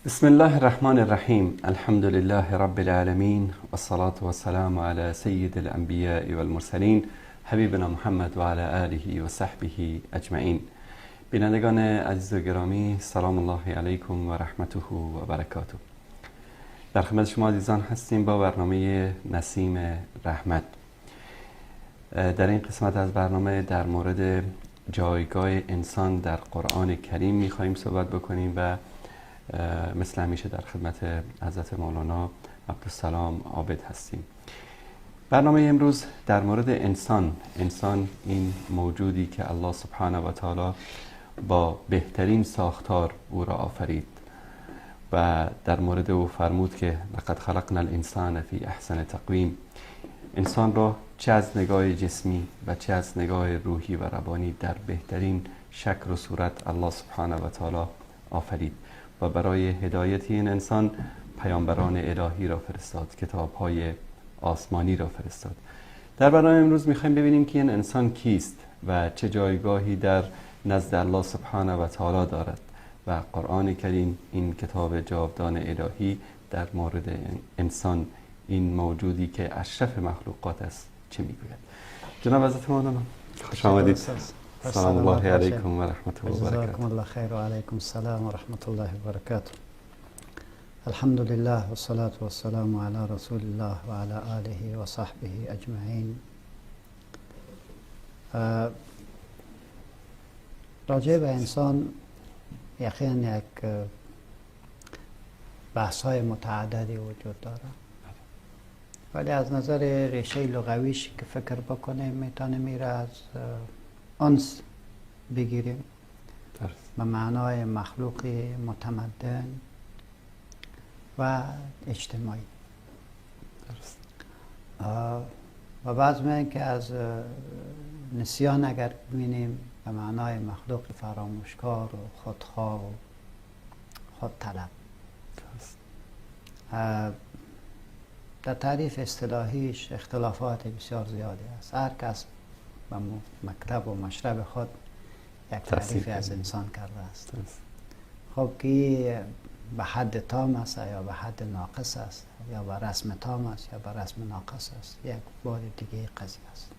بسم الله الرحمن الرحیم. الحمد لله رب العالمین و الصلاة و السلام علی سید الانبیاء والمرسلین حبیبنا محمد و علی آله و صحبه اجمعین. بینندگان عزیز و گرامی، سلام الله علیکم و رحمته و برکاته. در خدمت شما عزیزان هستیم با برنامه نسیم رحمت. در این قسمت از برنامه در مورد جایگاه انسان در قرآن کریم می‌خواهیم صحبت بکنیم و مثل همیشه در خدمت حضرت مولانا عبدالسلام عابد هستیم. برنامه امروز در مورد انسان این موجودی که الله سبحانه و تعالی با بهترین ساختار او را آفرید و در مورد او فرمود که لقد خلقنا الانسان فی احسن تقویم. انسان را چه از نگاه جسمی و چه از نگاه روحی و روانی در بهترین شکل و صورت الله سبحانه و تعالی آفرید و برای هدایت این انسان پیامبران الهی را فرستاد، کتاب‌های آسمانی را فرستاد. در برنامه امروز می‌خوایم ببینیم که این انسان کیست و چه جایگاهی در نزد الله سبحانه و تعالی دارد و قرآن کریم، این کتاب جاودان الهی، در مورد انسان، این موجودی که اشرف مخلوقات است، چه میگوید. جناب حضرت مولانا خوش آمدید. سلام الله علیکم و رحمت الله و برکاته. جزاکم الله خیر و علیکم السلام و رحمت الله و برکاته. الحمد لله و الصلاة و السلام علی رسول الله و علی آله و صحبه اجمعین. راجع به انسان یقینا یک بحث های متعددی وجود داره، ولی از نظر ریشه لغویش که فکر بکنیم میتونه میره از انس بگیریم به معنای مخلوقی متمدن و اجتماعی. و بعض میگن که از نسیان اگر ببینیم به معنای مخلوق فراموشکار و خودخواه و خودطلب. در تعریف اصطلاحیش اختلافات بسیار زیادی است. هر کس به مکتب و مشرب خود یک تعریفی از انسان کرده است. خب که به حد تام است یا به حد ناقص است، یا به رسم تام است یا به رسم ناقص است، یک بار دیگه قضیه است.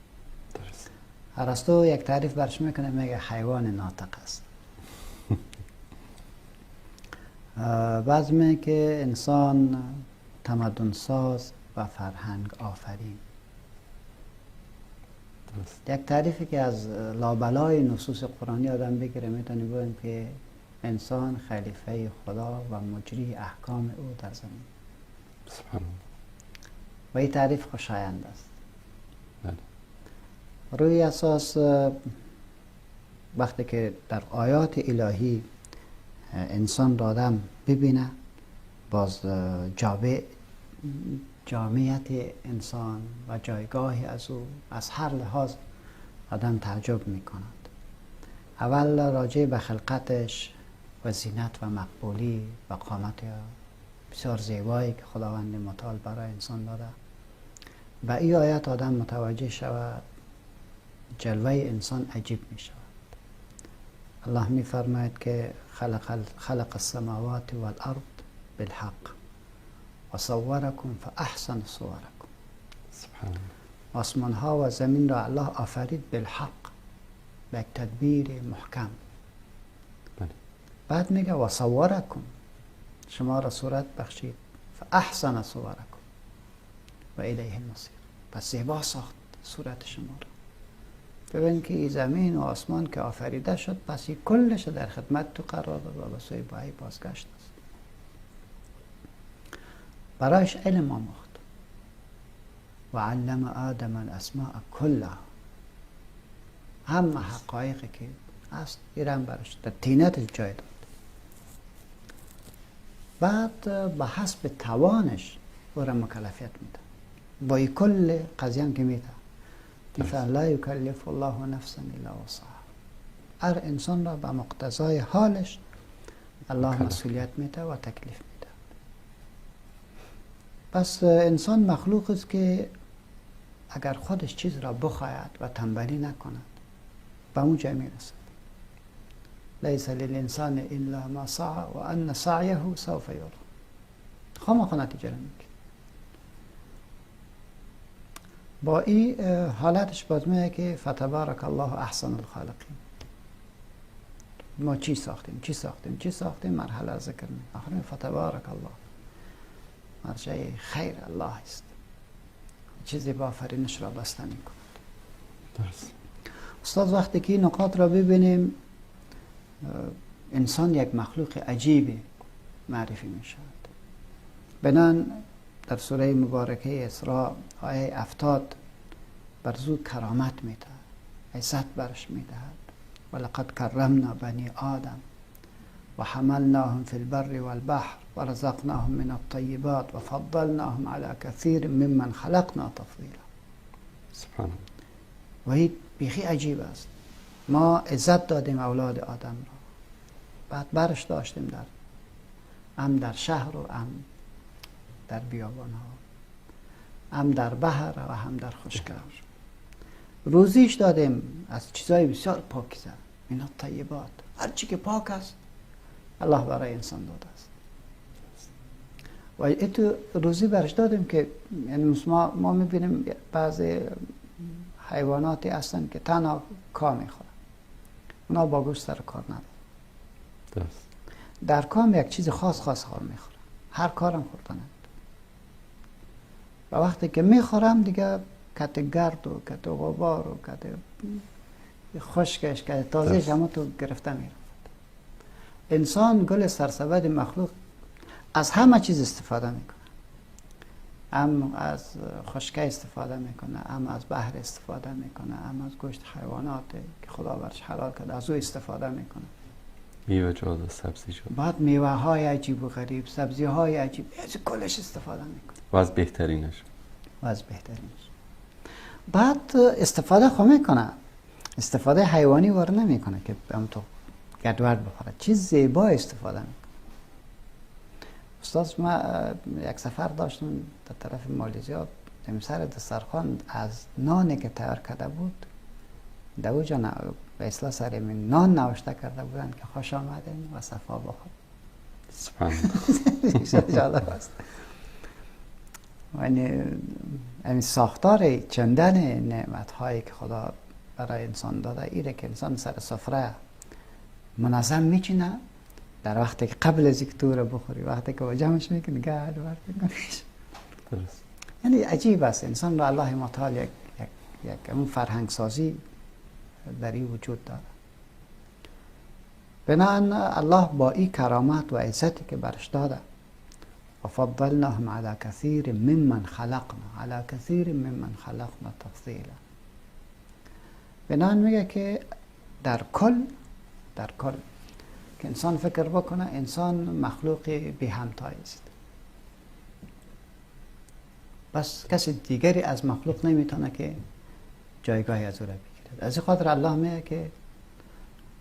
ارسطو یک تعریف برش میکنه، میگه حیوان ناطق است. بعض میگه که انسان تمدن ساز و فرهنگ آفرین. یک تعریفی که از لابلای نصوص قرآنی آدم بگیره میتونه بگیم که انسان خلیفه خدا و مجری احکام او در زمین. سبحان الله. و این تعریف خوشایند است. بله. روی اساس وقتی که در آیات الهی انسان را آدم ببینه، باز جامعیت انسان و جایگاهی از او از هر لحاظ آدم تعجب می کند. اول راجع به خلقتش و زینت و مقبولی و قامت بسیار زیبایی که خداوند متعال برای انسان داده. و این آیت آدم متوجه شود جلوه انسان عجیب می شود. الله می فرماید که خلق السماوات والارض بالحق و صورکم فاحسن صورکم. سبحان الله. آسمان ها و زمین را الله آفرید بالحق، به یک تدبیر محکم. بله. بعد میگه و صورکم، شما را صورت بخشید، فاحسن صورکم و الیه المصیر، پس زیبا ساخت صورت شما را. ببین که زمین و آسمان که آفریده شد، پس این کلش در خدمت تو قرار داد و به سوی بایی بازگشت است. برایش علم آموخت و علم آدم الاسماء کلها، همه حقایقی که هست ایران برش در تینت جای داد. بعد به حسب توانش او را مکلفیت میده با این کل قضیه که میده. مثلا لا یکلف الله نفسا الا وسعها، هر انسان را به مقتضای حالش الله مسئولیت میده و تکلیف میده. پس انسان مخلوق است که اگر خودش چیز را بخواهد و تنبلی نکند به اون جای میرسد. لیس للانسان الا ما سعى و ان سعیه سوف یرى. خامخا نتیجه نمیگیره. با این حالتش باز میگه که فتبارک الله احسن الخالقین. ما چی ساختیم مرحله ذکر می آخرین فتبارک الله، مرجع خیر الله است، چیزی با آفرینش را بسته می کند. درست. استاد وقتی که این نقاط را ببینیم انسان یک مخلوق عجیبی معرفی می شود. بنان در سوره مبارکه اسراء آیه 70 بر زو کرامت می دهد، عزت برش می دهد. ولقد کرمنا بنی آدم و حملناهم فی البر والبحر و رزقناهم من الطیبات و فضلناهم علی کثیر ممن خلقنا تفضیلا. سبحان. و این بیخی عجیب است. ما عزت دادیم اولاد آدم را، بعد برش داشتیم در هم در شهر و هم در بیابان ها، هم در بحر و هم در خشکی. روزیش دادیم از چیزای بسیار پاکیزه، من الطیبات، هر چی که پاک است الله برای انسان داده است. و ایتو روزی برش دادیم که یعنی ما میبینیم بعضی حیواناتی هستن که تنها کام میخورن، اونا با گوشت سر کار ندارن. درست. در کام یک چیز خاص میخورن، هر کارم خوردن. و وقتی که میخورم دیگه کت گرد و کت غبار و کت خشکش کت تازهش همه تو گرفته میرفت. انسان گل سرسبد مخلوق از همه چیز استفاده میکنه، هم از خشکی استفاده میکنه، هم از بحر استفاده میکنه، هم از گوشت حیوانات که خدا برش حلال کرده از او استفاده میکنه. میوه جات و سبزی جات، بعد میوه های عجیب و غریب، سبزی های عجیب، از کلش استفاده میکنه و از بهترینش. بعد استفاده خو میکنه، استفاده حیوانی وارد نمیکنه که هم تو گدورد بخوره، چیز زیبا استفاده میکنه. استاد ما یک سفر داشتم در طرف مالزیا، سر دسترخوان از نانی که تیار کرده بود دو جا به اصلاح سر من نان نوشته کرده بودن که خوش آمدین و صفا بخور. سبحان الله. جالب است. یعنی این ساختار چندن نعمت هایی که خدا برای انسان داده ایره که انسان سر سفره منظم میچینه، در وقتی که قبل از اینکه تو رو بخوری، وقتی که جمعش میکنی گرد ورد میکنیش. درست. یعنی عجیب است. انسان را الله متعال یک اون فرهنگ سازی در این وجود داره. بنابراین الله با این کرامات و عزتی که برش داده و فضلناهم علی کثیر ممن خلقنا تفضیلا. بنابراین میگه که در کل که انسان فکر بکنه انسان مخلوق بی همتای است. بس کسی دیگری از مخلوق نمیتونه که جایگاهی از او را بگیرد. از این خاطر الله میگه که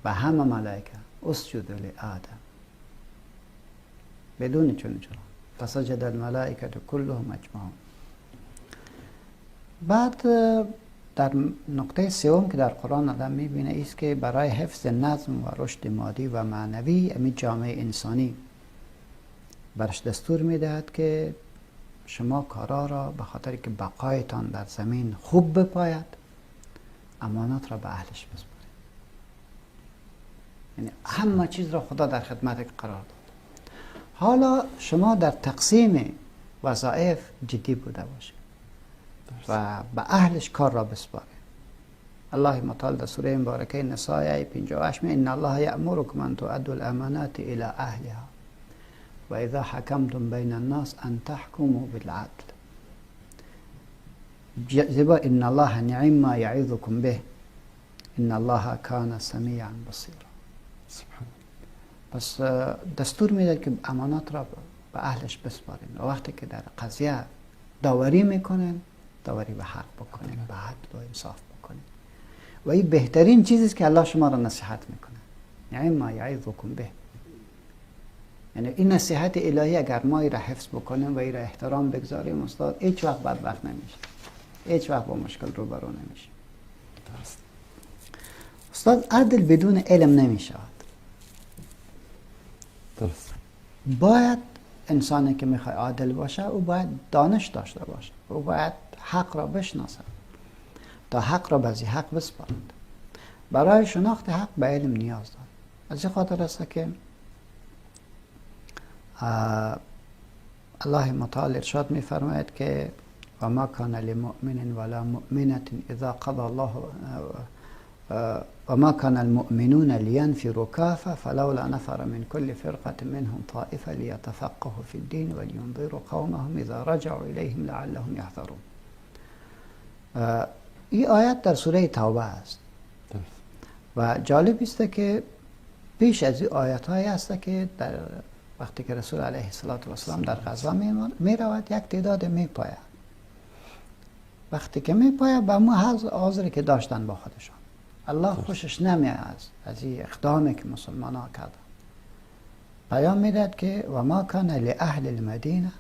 به همه ملائکه اسجدوا لآدم بدون چون فسجد الملائکه کلهم اجمعون. بعد در نقطه سوم که در قرآن آدم میبینه ایست که برای حفظ نظم و رشد مادی و معنوی امی جامعه انسانی برش دستور میدهد که شما کارا را به خاطر که بقایتان در زمین خوب بپاید امانات را به اهلش بسپارید. یعنی همه چیز را خدا در خدمت قرار داد. حالا شما در تقسیم وظایف جدی بوده باشید و به اهلش کار را بسپارید. الله متعال در سوره مبارکه نساء آیه 58 ان الله یأمرکم ان تؤدوا الامانات الى اهلها و اذا حکمتم بین الناس ان تحکموا بالعدل. زیبا ان الله نعم ما یعظکم به ان الله کان سمیعا بصیرا. پس دستور میده که امانات را به اهلش بسپارین و وقتی که در قضیه داوری میکنن داوری به حق بکنین، به عدل و انصاف بکنین. و این بهترین چیزی که الله شما را نصیحت میکنه. یعنی ما یعظکم به، یعنی این نصیحت الهی اگر ما ای را حفظ بکنیم و ای را احترام بگذاریم استاد هیچ وقت بدبخت نمیشه، هیچ وقت با مشکل روبرو نمیشه. استاد عدل بدون علم نمیشود. درست. باید انسانی که میخواد عادل باشه او باید دانش داشته باشه، او باید حق را بشناسه تا حق را به ذی حق بسپارد. برای شناخت حق به علم نیاز دارد. از این خاطر است که الله متعال ارشاد میفرماید که و ما کان لمؤمن ولا مؤمنة اذا قضى الله و ما کان المؤمنون لینفروا کافة فلولا نفر من كل فرقة منهم طائفة لیتفقهوا في الدین ولینذروا قومهم اذا رجعوا الیهم لعلهم یحذرون. این آیت در سوره توبه است و جالب است که پیش از این آیت هایی است که در وقتی که رسول علیه السلام در غزوه می رود یک تعداد می پاید. وقتی که می پاید به مو حاضری که داشتن با خودشان، الله خوشش نمی از این اقدامی که مسلمان ها کردن. پیام میداد که و ما کان لأهل المدینه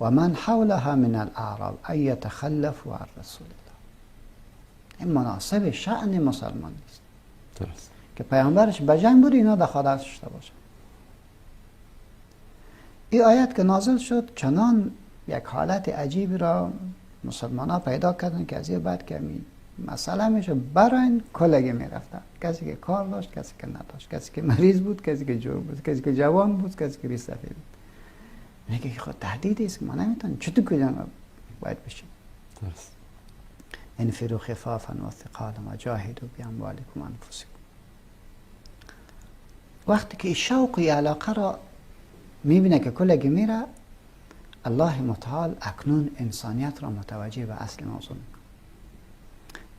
و من حولها من الاعراب ان یتخلفوا عن رسول الله. این مناسب شأن مسلمان نیست درست. که پیامبرش به جنگ بود اینا دخالت داشته باشه. این آیت که نازل شد چنان یک حالت عجیبی را مسلمان ها پیدا کردن که از این بعد که مسئله میشه برای کلگی میرفتن، کسی که کار داشت، کسی که نداشت، کسی که مریض بود، کسی که جور بود، کسی که جوان بود، کسی که ریسفید بود. میگه خود تهدیدی است که ما نمیتونیم چطور کجا باید بشیم. درست. انفروا خفافا و ثقالا و جاهدوا باموالکم و انفسکم. وقتی که شوقی علاقه را میبینه که کلگی میره، الله متعال اکنون انسانیت را متوجه به اصل موضوع میکنه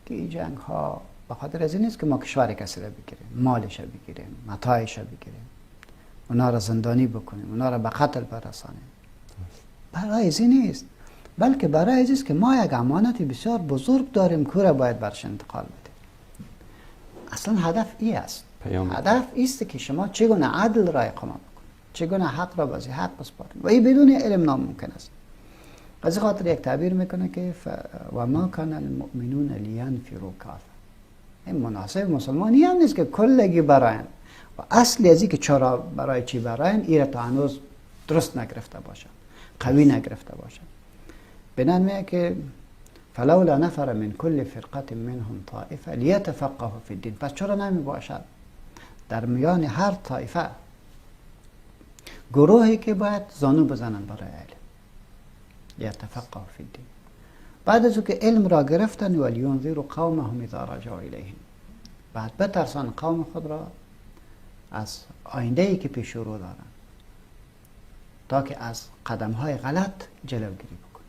که این جنگ ها به خاطر از این نیست که ما کشور کسی را بگیریم، مالش را بگیریم، متاعش را بگیریم، اونا را زندانی بکنیم، اونا را به قتل برسانیم. برای از این نیست، بلکه برای از است که ما یک امانت بسیار بزرگ داریم که را باید برش انتقال بدیم. اصلا هدف ای است. هدف ایست که شما چگونه عدل را اقامه بکنید، چگونه حق را به ذی حق بسپارید و این بدون علم ناممکن است. از این خاطر یک تعبیر میکنه که و ما کان المؤمنون لینفروا کافة. این مناسب مسلمانی هم نیست که کلگی براین و اصلی از این که چرا برای چی براین این را تا هنوز درست نگرفته باشد، قوی نگرفته باشد. بنان میگه که فلولا نفر من كل فرقة منهم طائفة لیتفقهوا فی الدین. پس چرا نمی باشد در میان هر طایفه گروهی که باید زانو بزنن برای علم، لیتفقهوا فی الدین. بعد از که علم را گرفتن ولینذروا قومهم اذا رجعوا الیهم، بعد بترسان قوم خود را از آینده ای که پیش رو دارن تا که از قدم های غلط جلوگیری بکنن.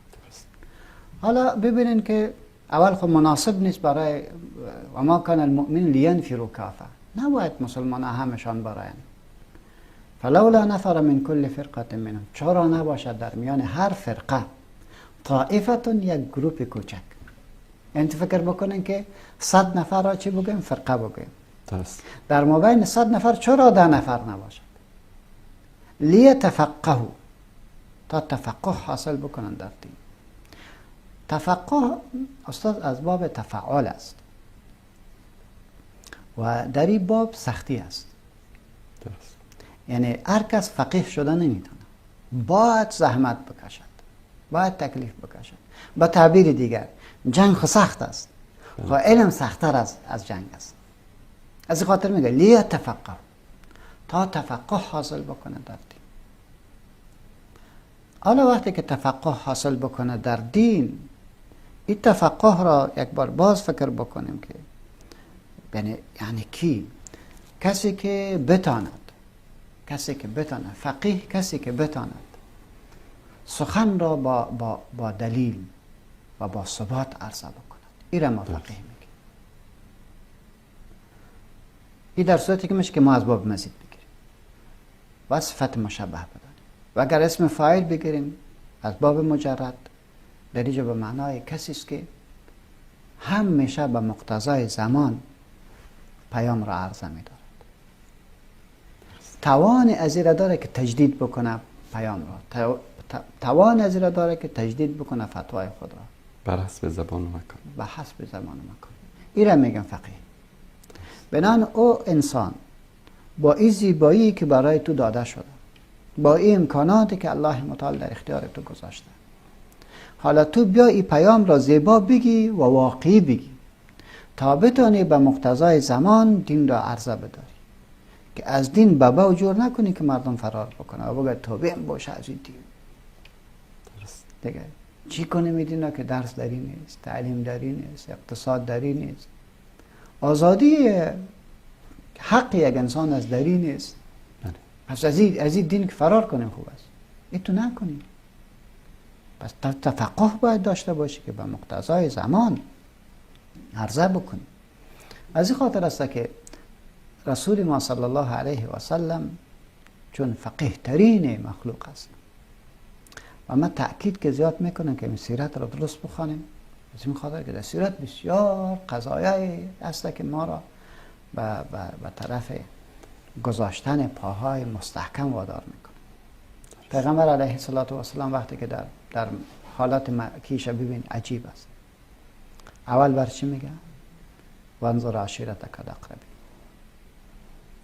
حالا ببینین که اول خود مناسب نیست برای و ما کان المؤمن لینفروا کافة، نباید مسلمان همشان براین. فلولا نفر من كل فرقة منهم، چرا نباشد در میان هر فرقه طائفتون یک گروپ کوچک. یعنی فکر بکنین که 100 نفر را چی بگیم؟ فرقه بگیم. درست. در مابین 100 نفر چرا 10 نفر نباشد؟ لیتفقهوا، تا تفقه حاصل بکنن در دین. تفقه استاد از باب تفعال است و در این باب سختی است. درست. یعنی هر کس فقیه شده نمیتونه، باید زحمت بکشد، باید تکلیف بکشد. با تعبیر دیگر جنگ خو سخت است، خو علم سختتر از جنگ است. از این خاطر میگه لیتفقه، تا تفقه حاصل بکنه در دین. حالا وقتی که تفقه حاصل بکنه در دین، این تفقه را یک بار باز فکر بکنیم که یعنی کی؟ کسی که بتاند، کسی که بتاند، فقیه کسی که بتاند سخن را با دلیل و با ثبات عرضه بکند، این را ما فقیه میگیم. این در صورتی که میشه که ما از باب مزید بگیریم و صفت مشبه بدانیم و اگر اسم فاعل بگیریم از باب مجرد، در اینجا به معنای کسی است که همیشه به مقتضای زمان پیام را عرضه می‌دارد، توان از این را داره که تجدید بکنه پیام را، توان از این را داره که تجدید بکنه فتوای خود را بر حسب زبان و مکان. به حسب زمان و مکان. این را میگن فقیه. بنان او انسان با این زیبایی که برای تو داده شده، با این امکاناتی که الله متعال در اختیار تو گذاشته. حالا تو بیا این پیام را زیبا بگی و واقعی بگی تا بتانی به مقتضای زمان دین را عرضه بداری، که از دین بابا جور نکنی که مردم فرار بکنه و بگه توبه باشه از این دین. دیگه چی کنه میدینا که درس داری نیست، تعلیم داری نیست، اقتصاد داری نیست، آزادی حق یک انسان از داری نیست. پس از این دین که فرار کنیم خوب است، این تو نکنیم. پس تفقه باید داشته باشی که به مقتضای زمان عرضه بکنی. از این خاطر است که رسول ما صلی الله علیه و سلم چون فقیه ترین مخلوق است و من تأکید که زیاد میکنم که این سیرت را درست بخوانیم، از این خاطر که در سیرت بسیار قضایایی هست که ما را به طرف گذاشتن پاهای مستحکم وادار میکنه. پیغمبر علیه السلام وقتی که در حالات کیشه ببین عجیب است. اول بر چی میگه؟ وانظر عشیرتک الاقربین.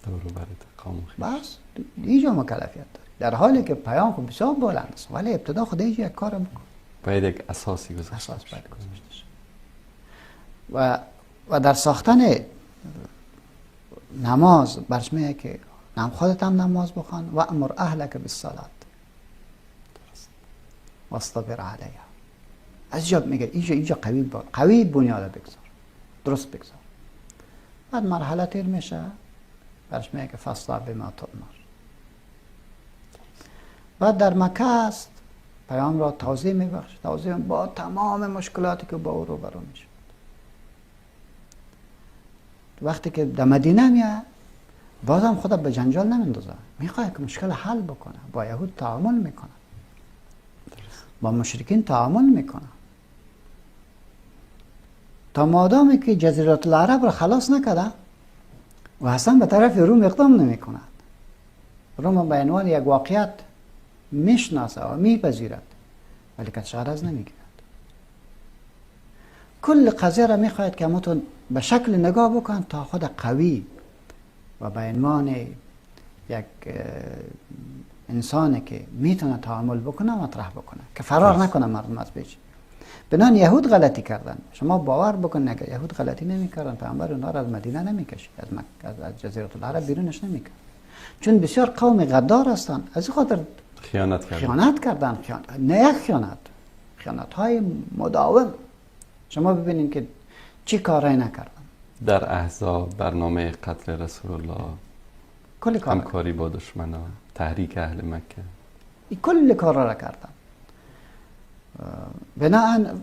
دور و برت قوم خویش. بس اینجا مکلفیت داری، در حالی که پیام خود بسیار بلند است، ولی ابتدا خود یک کار بکن. باید یک اساسی گذاشته اساس باید گذاشته شد. و در ساختن نماز برش میگه که خودت هم نماز بخوان و امر اهلک بالصلاة واصطبر علیها. از اینجا میگه اینجا قوی بنیاد بگذار، درست بگذار. بعد مرحله تیر میشه برش میگه که فاصدع بما تؤمر. بعد در مکه است پیام را توضیح میبخش، توضیح با تمام مشکلاتی که با او روبرو میشه. وقتی که در مدینه میاد بازم خدا به جنجال نمیندازه، میخواد که مشکل حل بکنه، با یهود تعامل میکنه، با مشرکین تعامل میکنه، تا مادامی که جزیره العرب را خلاص نکرده و اصلا به طرف روم اقدام نمیکند. روم به عنوان یک واقعیت میشناسه و میپذیرد ولی کتش غرض نمیگیرد. کل قضیه را میخواهد که همتون به شکل نگاه بکن تا خود قوی و به عنوان یک انسانی که میتونه تعامل بکنه مطرح بکنه که فرار نکنه مردم از پیش. بنان یهود غلطی کردن. شما باور بکن اگه یهود غلطی نمیکردن پیامبر اونها را از مدینه نمیکشید، از جزیره العرب بیرونش نمیکرد، چون بسیار قوم غدار هستند. از این خاطر خیانت کردن. نه یک خیانت های مداوم. شما ببینید که چی کارایی نکردن. در احزاب برنامه قتل رسول الله، کل کار همکاری با دشمنان، تحریک اهل مکه، این کل کارا را کردن. بناهن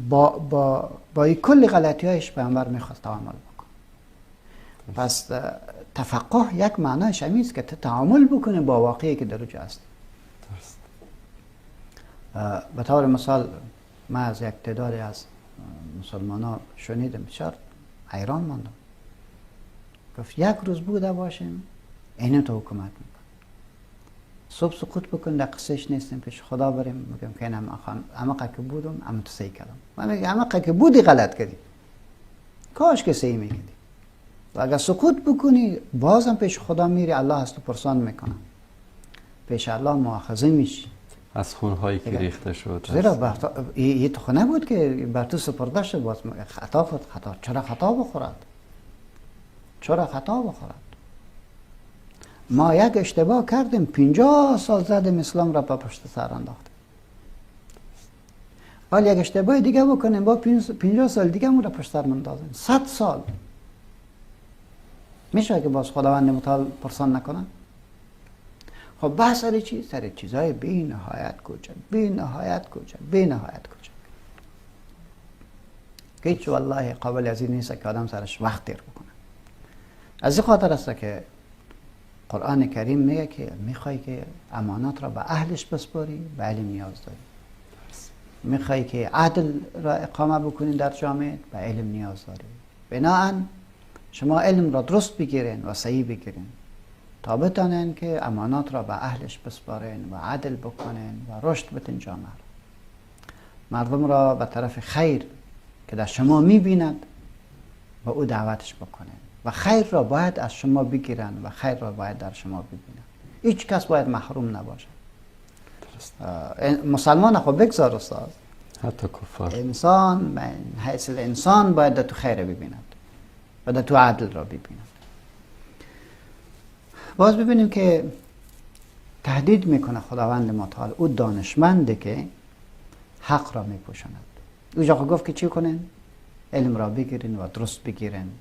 با این کل غلطی هایش پیامبر میخواست تعامل بکن. پس تفقه یک معنایش همین است که تعامل بکنه با واقعی که در اونجا هست. به طور مثال من از یک تعدادی از مسلمان ها شنیدم، بسیار حیران ماندم. گفت یک روز بوده باشیم اینو تو حکومت میکن، صبح سقوط بکن در قصهش نیستیم پیش خدا بریم میگم که این عمقه که بودم اما تو سعی کردم. من میگم عمقه که بودی غلط کردی، کاش که سعی میکردی. و اگر سقوط بکنی بازم پیش خدا میری، الله از تو پرسان میکنه، پیش الله مؤاخذه میشی از خونهایی که ریخته شد. زیرا یه تو خونه بود که بر تو سپرده شد، باز خطا خود خطا. چرا خطا بخورد؟ ما یک اشتباه کردیم 50 سال زدیم اسلام را به پشت سر انداختیم. ولی یک اشتباه دیگه بکنیم با 50 سال دیگه مون را پشت سر مندازیم. 100 سال میشه که باز خداوند متعال پرسان نکنه؟ خب بحث سر چی؟ سر چیزای بی نهایت کوچک که هیچ والله قابل از این نیست که آدم سرش وقت دیر بکنه. از این خاطر است که قرآن کریم میگه که میخوای که امانات را به اهلش بسپاری، به علم نیاز داری. میخوای که عدل را اقامه بکنی در جامعه، به علم نیاز داری. بناهن شما علم را درست بگیرین و صحیح بگیرین تا بتانین که امانات را به اهلش بسپارین و عدل بکنین و رشد بتین جامعه. مردم را به طرف خیر که در شما میبیند به او دعوتش بکنین. و خیر را باید از شما بگیرن و خیر را باید در شما ببینن. هیچ کس باید محروم نباشه. مسلمان خب بگذار استاد، حتی کفار، انسان من حیث انسان باید در تو خیر ببیند و در تو عدل را ببیند. باز ببینیم که تهدید میکنه خداوند متعال او دانشمنده که حق را میپوشاند. اونجا گفت که چی کنین؟ علم را بگیرین و درست بگیرین،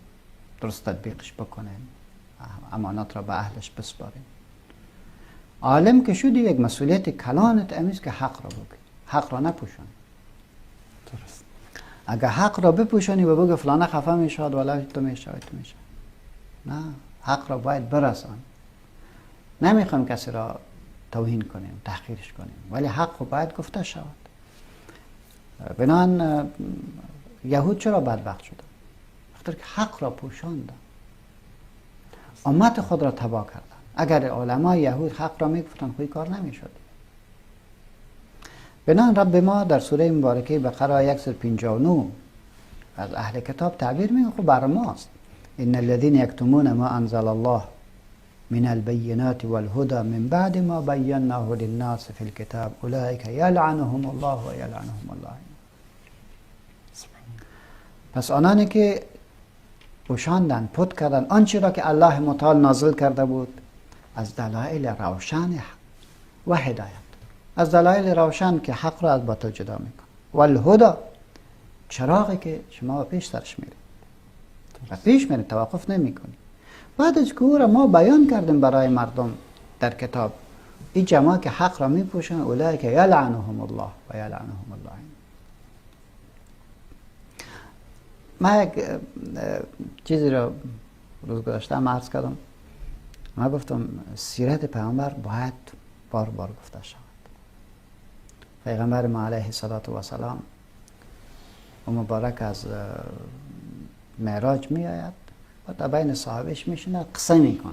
درست تطبیقش بکنین، امانات را به اهلش بسپارین. عالم که شدی یک مسئولیت کلانت امیز که حق را بگی، حق را نپوشانی. درست. اگه حق را بپوشانی و بگی فلانه خفه میشود ولی تو میشود تو میشود، نه، حق را باید برسان. نمیخوایم کسی را توهین کنیم، تحقیرش کنیم، ولی حق را باید گفته شود. بنان یهود چرا بدبخت شدن؟ بخاطر که حق را پوشاندن، امت خود را تباه کردن. اگر علمای یهود حق را میگفتن خوی کار نمیشد. بنان رب ما در سوره مبارکه بقره 159 از اهل کتاب تعبیر میکنه خب بر ماست. ان الذين يكتمون ما انزل الله من البينات والهدى من بعد ما بيناه للناس في الكتاب اولئك يلعنهم الله و يلعنهم الله. پس آنانی که پوشاندن، پت کردن آنچه را که الله متعال نازل کرده بود از دلایل روشن و هدایت، از دلایل روشن که حق را از باطل جدا میکنه، و الهدى، چراغی که شما پیش سرش میرید و پیش میرید، توقف نمیکنید. بعد از که او را ما بیان کردیم برای مردم در کتاب، این جماعه که حق را میپوشن اولئک یلعنهم الله و یلعنهم الله. من یک چیزی را روز گذشته عرض کردم. من گفتم سیرت پیامبر باید بار بار گفته شود. پیغمبر ما علیه السلام و مبارک از معراج می آید و در بین صحابهش میشینه قصه میکنه،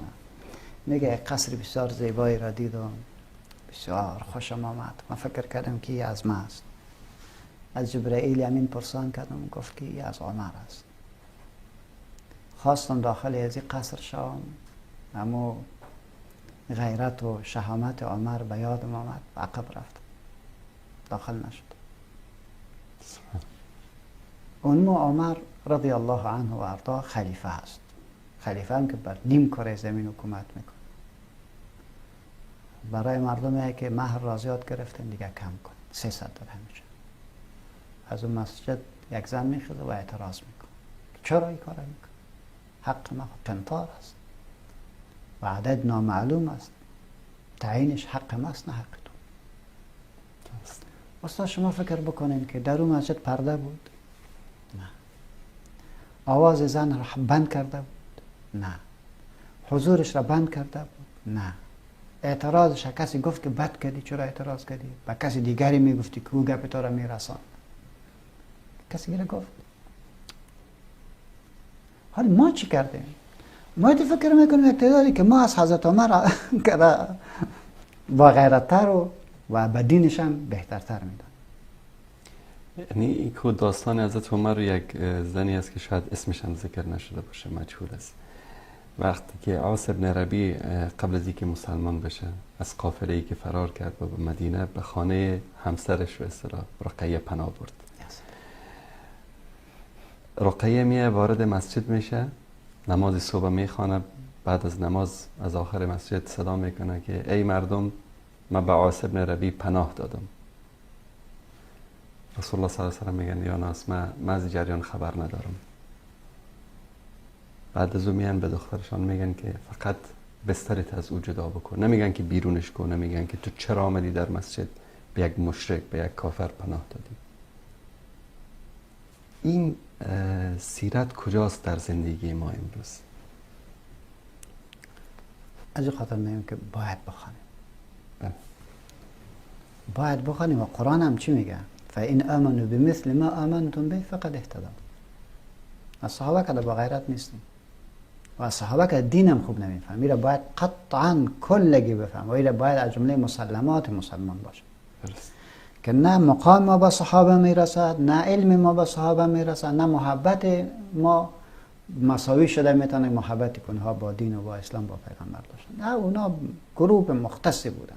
میگه قصر بسیار زیبایی را دیدم، بسیار خوشم آمد، من فکر کردم که این از ما است. از جبرائیل امین پرسان کردم، گفت که این از عمر است. خواستم داخل از این قصر شام، اما غیرت و شهامت عمر به یادم آمد و عقب رفت، داخل نشد. اون عمر رضی الله عنه و ارضاه خلیفه است. خلیفه هم که بر نیم کره زمین حکومت میکنه. برای مردمی که مهر را زیاد گرفتن دیگه کم کن، 300 درهم میشه. از اون مسجد یک زن میخوده و اعتراض میکنه چرا این کار میکنه؟ حق ما قنطار است و عدد نامعلوم است، تعیینش حق ماست نه حق تو. استاد شما فکر بکنین که در اون مسجد پرده بود؟ نه. آواز زن را بند کرده بود؟ نه. حضورش را بند کرده بود؟ نه. اعتراضش کسی گفت که بد کردی چرا اعتراض کردی؟ با کسی دیگری میگفتی که او گپ تو را میرسان؟ کسی گره گفت؟ حالا ما چی کردیم؟ ما فکر میکنیم اقتداری که ما از حضرت عمر با غیرت‌تر و به دینش هم بهترتر میدن. یعنی این که داستان حضرت عمر یک زنی است که شاید اسمش هم ذکر نشده باشه، مجهول است. وقتی که عاص ابن ربیع قبل از اینکه مسلمان بشه از قافله‌ای که فرار کرد و به مدینه به خانه همسرش به اصطلاح رقیه پناه برد. رقیه میه وارد مسجد میشه، نماز صبح میخوانه، بعد از نماز از آخر مسجد صدا میکنه که ای مردم من به عاص ابن ربیع پناه دادم. رسول الله صلی الله علیه و آله میگن یا ناس من از جریان خبر ندارم. بعد از اون میان به دخترشان میگن که فقط بسترت از او جدا بکن، نمیگن که بیرونش کن، نمیگن که تو چرا آمدی در مسجد به یک مشرک به یک کافر پناه دادی. این سیرت کجاست در زندگی ما امروز؟ از این خاطر میگم که باید بخوانیم. باید بخوانیم و قرآن هم چی میگه؟ فَإِنْ آمَنُوا بِمِثْلِ مَا آمَنْتُمْ بِهِ فَقَدْ اهْتَدَوْا. از صحابه که با غیرت نیستیم و از صحابه که دین هم خوب نمیفهم، میره باید قطعا کلگی بفهم و ایره باید از جمله مسلمات مسلمان باشه که نه مقام ما با صحابه میرسد، نه علم ما با صحابه میرسد، نه محبت ما مساوی شده میتونه محبت کنها با دین و با اسلام با پیغمبر داشتن. نه، اونا گروه مختصی بودن.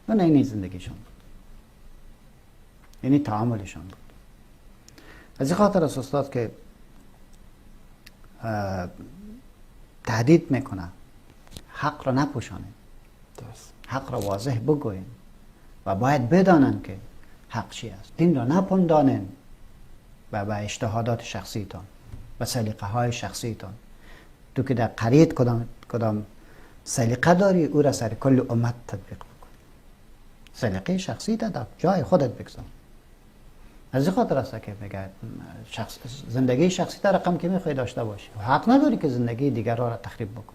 نه اینی زندگیشون بود، یعنی تعاملشون بود. از این خاطر است استاد که تهدید میکنه حق را نپوشانه، حق را واضح بگوین و باید بدانن که حق چی است. دین را نپندانن و به اجتهادات شخصیتان و سلیقه های شخصیتان. تو که در قریت کدام سلیقه داری او را سر کل امت تطبیق بکن. سلیقه شخصی در جای خودت بگذار. از این خاطر است که میگه زندگی شخصی تا رقم که میخوای داشته باشی، حق نداری که زندگی دیگر را تخریب بکن.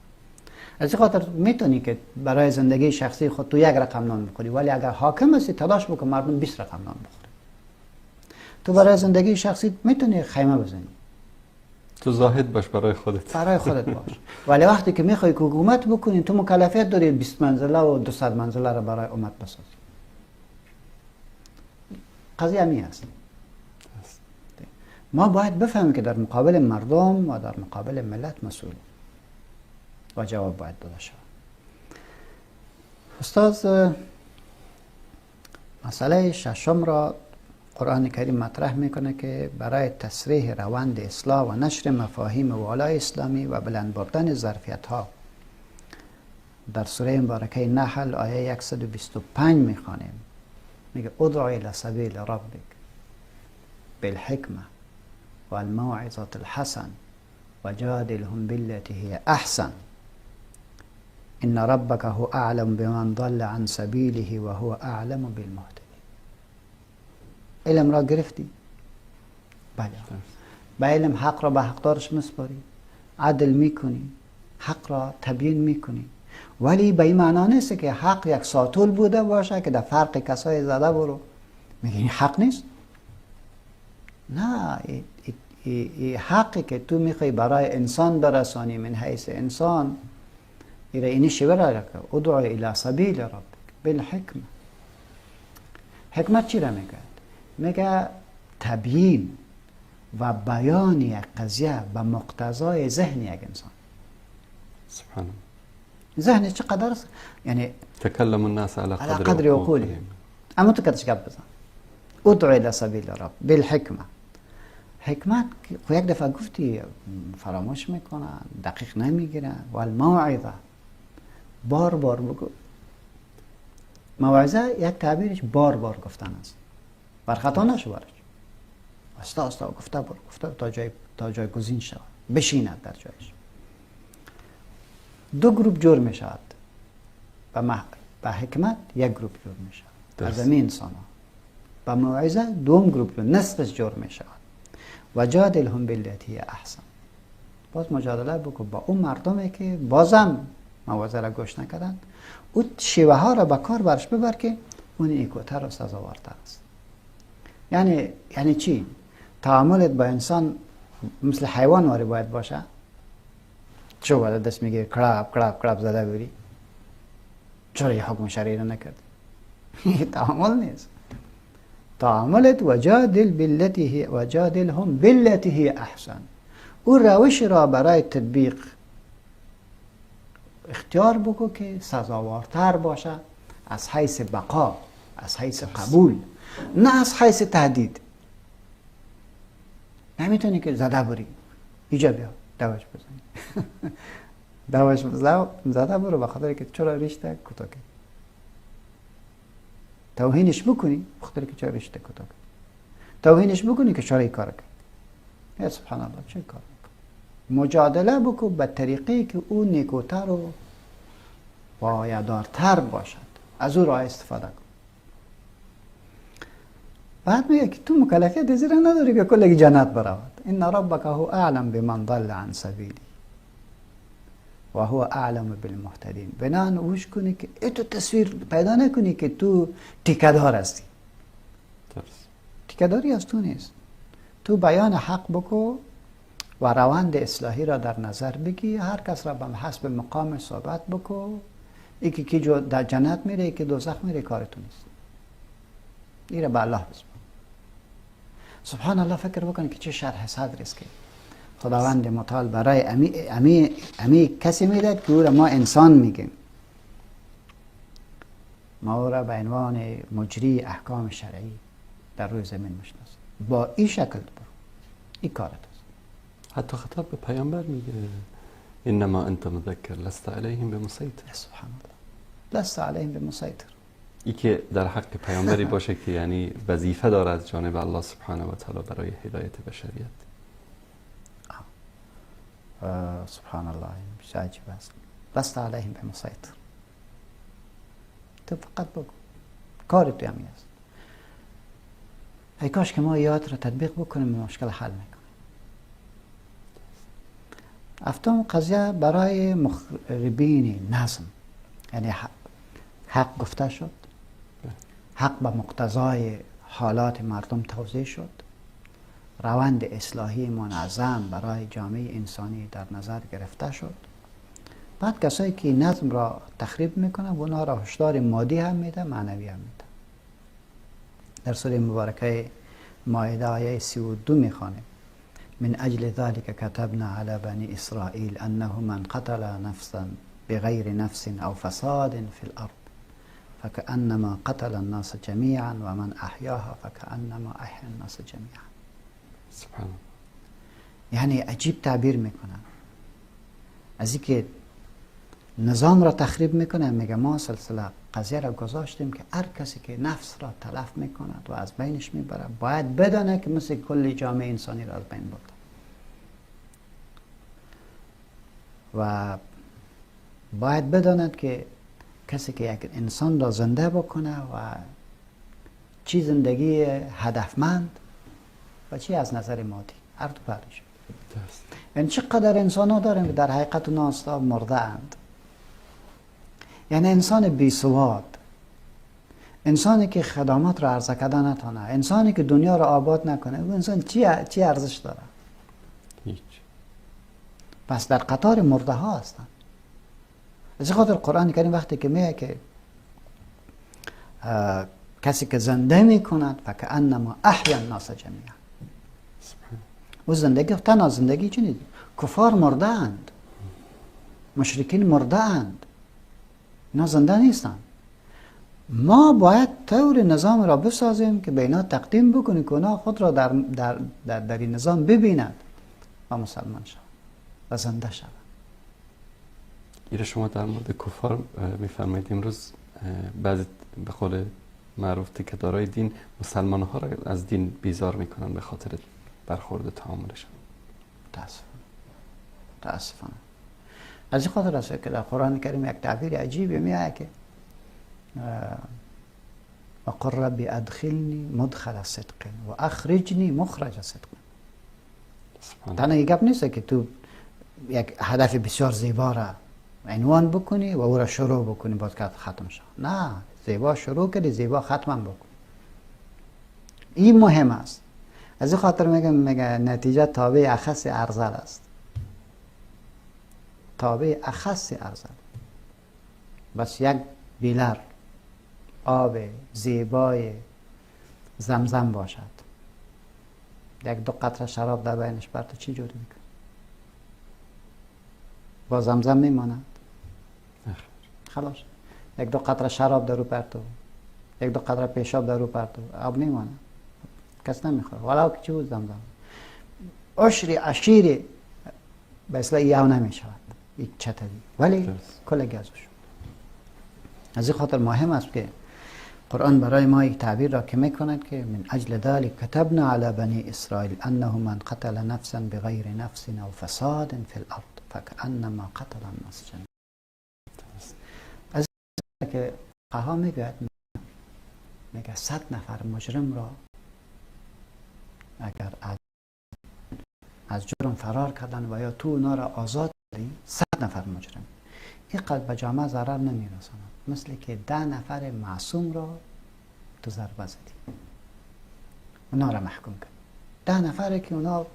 از این خاطر میتونی که برای زندگی شخصی خود تو یک رقم نان بخوری، ولی اگر حاکم هستی تلاش بکن مردم 20 رقم نان بخوری. تو برای زندگی شخصی میتونی خیمه بزنی، تو زاهد باش برای خودت باش، ولی وقتی که میخوای که حکومت بکنی تو مکلفیت داری 20 منزله و 200 منزله را برای امت بسازی. قضیه همی است. ما باید بفهمیم که در مقابل مردم و در مقابل ملت مسئول و جواب باید داده شود. استاد مسئله ششم را قرآن کریم مطرح میکنه که برای تصریح روند اصلاح و نشر مفاهیم والای اسلامی و بلند بردن ظرفیت ها در سوره مبارکه نحل آیه 125 میخوانیم. میگه ادعو الی سبیل ربک بالحکمه والموعظة الحسن وجادلهم بالتي هي احسن ان ربك هو اعلم بمن ضل عن سبیله و هو اعلم بالمهتدین. علم را گرفتی؟ بله. به علم حق را به حقدارش مسپاری، عدل میکنی، حق را تبیین میکنی، ولی به این معنا نیست که حق یک ساتول بوده باشه که در فرق کسای زده برو میگه این حق نیست. نه، ای حقی که تو میخوای برای انسان برسانی من حیث انسان، اینی شیوه را که ادعو الی سبیل ربک بالحکمه. حکمت چی را میگه؟ میگه تبیین و بیان یک قضیه به مقتضای ذهن یک انسان. سبحان الله. ذهن چقدر است؟ یعنی تکلم الناس على قدر عقولهم. اما تو کتش گپ بزن. ادعو الی سبیل ربک بالحکمه. حکمت خو یک دفعه گفتی فراموش میکنن، دقیق نمیگیرن. و الموعظه بار بار بگو. موعظه یک تعبیرش بار بار گفتن است. برخطا نشو برش. استا گفته تا جای گزین شود، بشیند در جایش. دو گروپ جور می شود. به حکمت یک گروپ جور می شود از این انسان ها. به موعظه دوم گروپ نصفش جور می شود. و جادلهم بالتی احسن. باز مجادله بکن با اون مردمی که بازم موعظه را گوش نکردن. اون شیوه ها را به کار برش ببر که اون نیکوتر و سزاوارتر است. یعنی چی؟ تعاملت با انسان مثل حیوان واری باید باشه. چو باید دست میگه کلاب زده بری، چرا یه حکم شرعی را نکرد؟ تعامل نیست. تعاملت وجادلهم بالتی هی احسن. او روش را برای تطبیق اختیار بکو که سزاوارتر باشه از حیث بقا، از حیث قبول، نه از حیث تهدید. نمیتونی که زده بری، ایجا بیا دوش بزنی. دوش زده برو بخاطر که چرا رشته کوتاه کرد. توهینش بکنی بخاطر که چرا رشته کوتاه کرد. توهینش بکنی که چرا این کار کرد. یا سبحان الله، چه کار میکنی؟ مجادله بکن به طریقی که او نیکوتر و پایدارتر باشد. از او راه استفاده کن. بعد میگه که تو مکلفیت زیر نداری که کلگی جنت برود. ان ربک هو اعلم بمن ضل عن سبیلی و هو اعلم بالمهتدین. بنان اوش کنی که تو تصویر پیدا نکنی که تو تیکه‌دار هستی. تیکه‌داری از تو نیست. تو بیان حق بکو و روند اصلاحی را در نظر بگی. هر کس را به حسب مقام صحبت بکو. یکی که در جنت میره، یکی دوزخ میره، کارتون نیست. این را به الله بسپار. سبحان الله، فکر بکنی که چه شرح صدر است که خداوند متعال برای امی کسی میداد که او را ما انسان میگیم، ما او را به عنوان مجری احکام شرعی در روی زمین میشناسیم. با این شکل برو، این کارت است. حتی خطاب به پیامبر میگه انما انت مذکر لست علیهم بمسیطر. سبحان الله، لست علیهم بمسیطر. ای که در حق پیامبری باشه که یعنی وظیفه داره از جانب الله سبحانه و تعالی برای هدایت بشریت. سبحان الله، این عجیب است. لست علیهم بمسیطر. تو فقط بگو، کار تو همین است. ای کاش که ما یاد را تطبیق بکنیم، مشکل حل میکنیم. هفتم قضیه برای مخربین نظم، یعنی حق گفته شد، حق به مقتضای حالات مردم توضیح شد، روند اصلاحی منظم برای جامعه انسانی در نظر گرفته شد. بعد کسایی که نظم را تخریب میکنن و اونا را هشدار مادی هم میده، معنوی هم میده. در سوره مبارکه مائده آیه 32 میخوانیم: من اجل ذلك كتبنا على بني اسرائيل انه من قتل نفسا بغير نفس او فساد في الارض فكأنما قتل الناس جميعا ومن احیاها فكأنما احیا الناس جميعا. سبحان الله. یعنی عجیب تعبیر میکنن از اینکه نظام را تخریب میکنه. میگه ما سلسله قضیه را گذاشتیم که هر کسی که نفس را تلف میکند و از بینش میبره باید بدانه که مثل کل جامعه انسانی را از بین برده و باید بداند که کسی که یک انسان را زنده بکنه و چی زندگی هدفمند و چی از نظر مادی، هر دو پردش. یعنی چقدر انسان ها داریم که در حقیقت اونا مرده اند. یعنی انسان بی سواد، انسانی که خدمات را عرضه کردن نتونه، انسانی که دنیا را آباد نکنه، اون انسان چی ارزش داره؟ هیچ. پس در قطار مرده ها هستن. از خاطر قرآن کریم وقتی که میگه که کسی که زنده میکند فکأنما احیا الناس جمیعا، او زندگی تنها زندگی چی نیست. کفار مرده اند، مشرکین مرده اند، اینا زنده نیستن. ما باید طور نظام را بسازیم که به اینا تقدیم بکنیم که اونا خود را در این نظام ببینند و مسلمان شوند و زنده شوند. ایره شما در مورد کفار میفرمایید امروز بعضی به قول معروف تکه‌دارای دین مسلمان ها را از دین بیزار میکنن به خاطر برخورد تعاملشان. تاسفانه از این خاطر است که در قرآن کریم یک تعبیر عجیبی میگه که وقل ربی ادخلنی مدخل صدق و اخرجنی مخرج صدق. تنها یک گپ نیست که تو یک هدف بسیار زیبا را عنوان بکنی و او را شروع بکنی باز که ختم شد. نه، زیبا شروع کردی زیبا ختم بکن. این مهم است. از این خاطر میگه نتیجه تابع اخص ارذل است. تابع اخص ارذل. بس یک بیلر آب زیبای زمزم باشد، یک دو قطره شراب در بینش بر تو چی جوری میکنه؟ با زمزم میماند؟ خلاص. یک دو قطره شراب در رو پرتو، یک دو قطره پیشاب در رو پرتو، آب میماند؟ کس نمیخوره ولو که چی بود زمزم. عشری عشیری به اصلا یاو نمیشود یک چطوری، ولی کل گازش. از این خاطر مهم است که قرآن برای ما یک تعبیر را که میکند که من اجل ذلک کتبنا علی بنی اسرائیل انه من قتل نفسا بغیر نفس او فساد فی الارض فکأنما قتل الناس جميعا. از که فقها میگه 100 نفر مجرم را اگر از جرم فرار کردن و یا تو اونا را آزاد کردی، 100 نفر مجرم اینقدر به جامعه ضرر نمیرساند مثل که 10 نفر معصوم را تو ضربه زدی، اونا را محکوم کرد. 10 نفر که اونا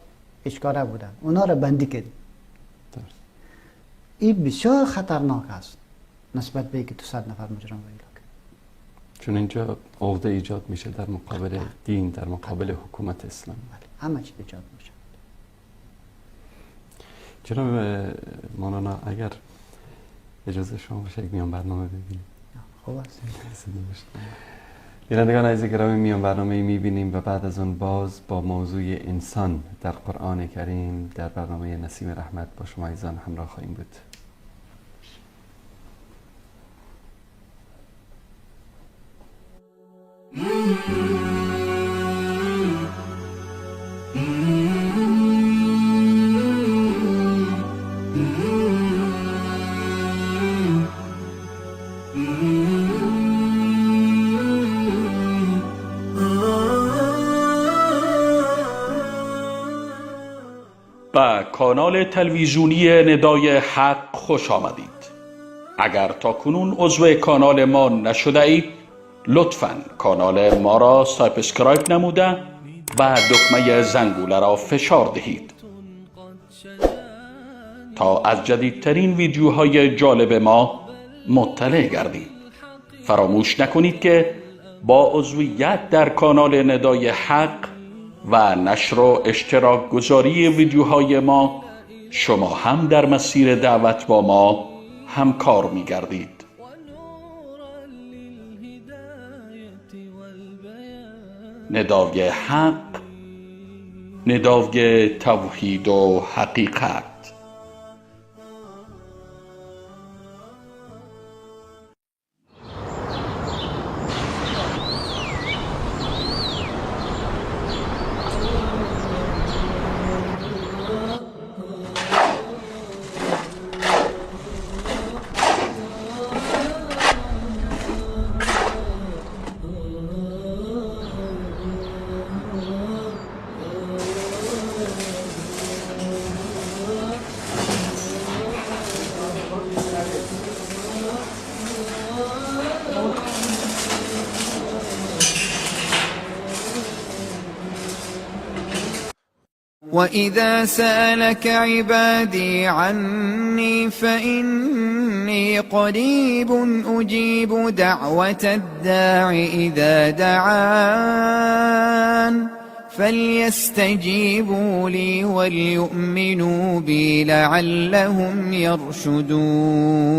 اشکاره بودن اونا را بندی کرد. این بسیار خطرناک است نسبت به اینکه تو 100 نفر مجرم را ایلا کرد. چون اینجا عقده ایجاد میشه در مقابل دین، در مقابل حکومت اسلام. همه چی ایجاد میشه. جناب مولانا اگر اجازه شما باشه یک میان برنامه ببینیم. خوب است. بینندگان عزیز گرامی، میان برنامه میبینیم و بعد از اون باز با موضوع انسان در قرآن کریم در برنامه نسیم رحمت با شما عزیزان همراه خواهیم بود. به کانال تلویزیونی ندای حق خوش آمدید. اگر تا کنون عضو کانال ما نشده اید لطفاً کانال ما را سابسکرایب نموده و دکمه زنگوله را فشار دهید تا از جدیدترین ویدیوهای جالب ما مطلع گردید. فراموش نکنید که با عضویت در کانال ندای حق و نشر و اشتراک گذاری ویدیوهای ما شما هم در مسیر دعوت با ما همکار می گردید. ندای حق، ندای توحید و حقیقت. وإذا سألك عبادي عني فإني قريب أجيب دعوة الداع إذا دعان فليستجيبوا لي وليؤمنوا بي لعلهم يرشدون.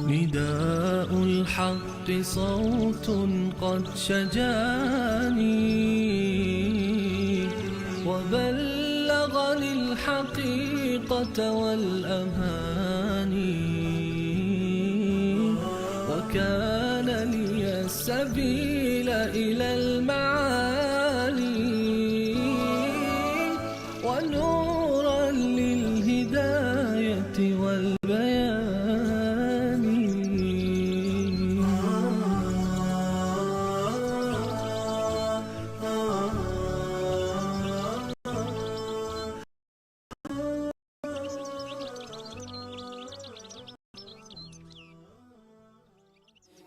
نداء الحق صوت قد شجاني وبلغني الحقيقة والأماني وكان لي السبيل إلى المعالي ونورا للهداية والبيان.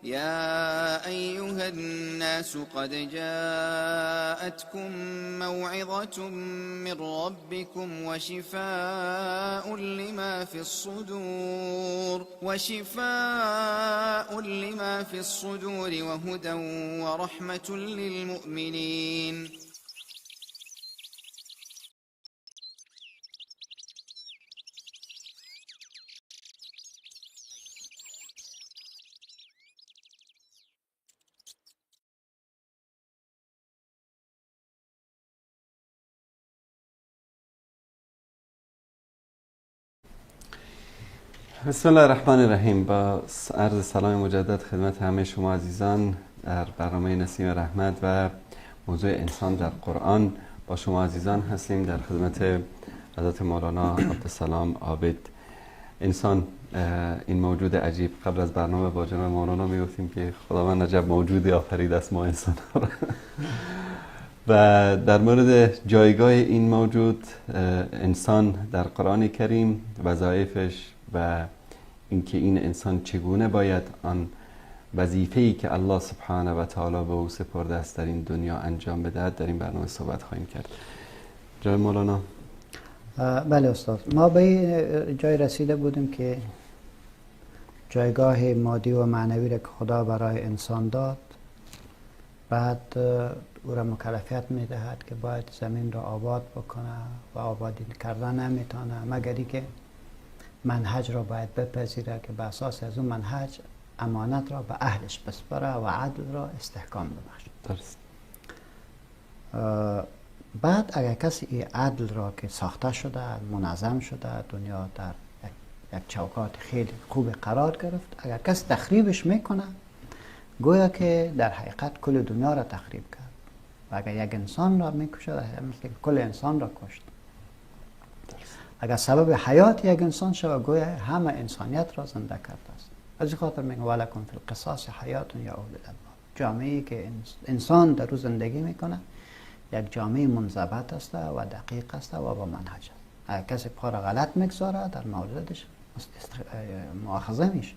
يا أيها الناس قد جاءتكم موعظة من ربكم وشفاء لما في الصدور وهدى ورحمة للمؤمنين. بسم الله الرحمن الرحیم. با عرض سلام مجدد خدمت همه شما عزیزان در برنامه نسیم رحمت و موضوع انسان در قرآن با شما عزیزان هستیم در خدمت حضرت مولانا عبدالسلام عابد. انسان این موجود عجیب، قبل از برنامه با جناب مولانا میگفتیم که خداوند عجب موجودی آفرید است ما انسان ها و در مورد جایگاه این موجود انسان در قرآن کریم، وظایفش و اینکه این انسان چگونه باید آن وظیفه‌ای که الله سبحانه و تعالی به او سپرده است در این دنیا انجام بدهد در این برنامه صحبت خواهیم کرد. جناب مولانا. بله استاد، ما به این جای رسیده بودیم که جایگاه مادی و معنوی را که خدا برای انسان داد، بعد او را مکلفیت میدهد که باید زمین را آباد بکنه و آبادی کردن نمیتونه مگری که منهج را باید بپذیره که به اساس از اون منهج امانت را به اهلش بسپاره و عدل را استحکام ببخشه. درست. بعد اگر کسی این عدل را که ساخته شده، منظم شده، دنیا در یک چوکات خیلی خوب قرار گرفت، اگر کسی تخریبش میکنه گویا که در حقیقت کل دنیا را تخریب کرد و اگر یک انسان را میکشه مثل که کل انسان را کشت. اگر سبب حیات یک انسان شود گویا همه انسانیت را زنده کرده است. از این خاطر میگه ولکم فی القصاص حیات یا اولی الالباب. جامعه‌ای که انسان در روز زندگی میکنه یک جامعه منضبط است و دقیق است و با منهج است. اگر کسی پا را غلط میگذاره در موردش مؤاخذه میشه.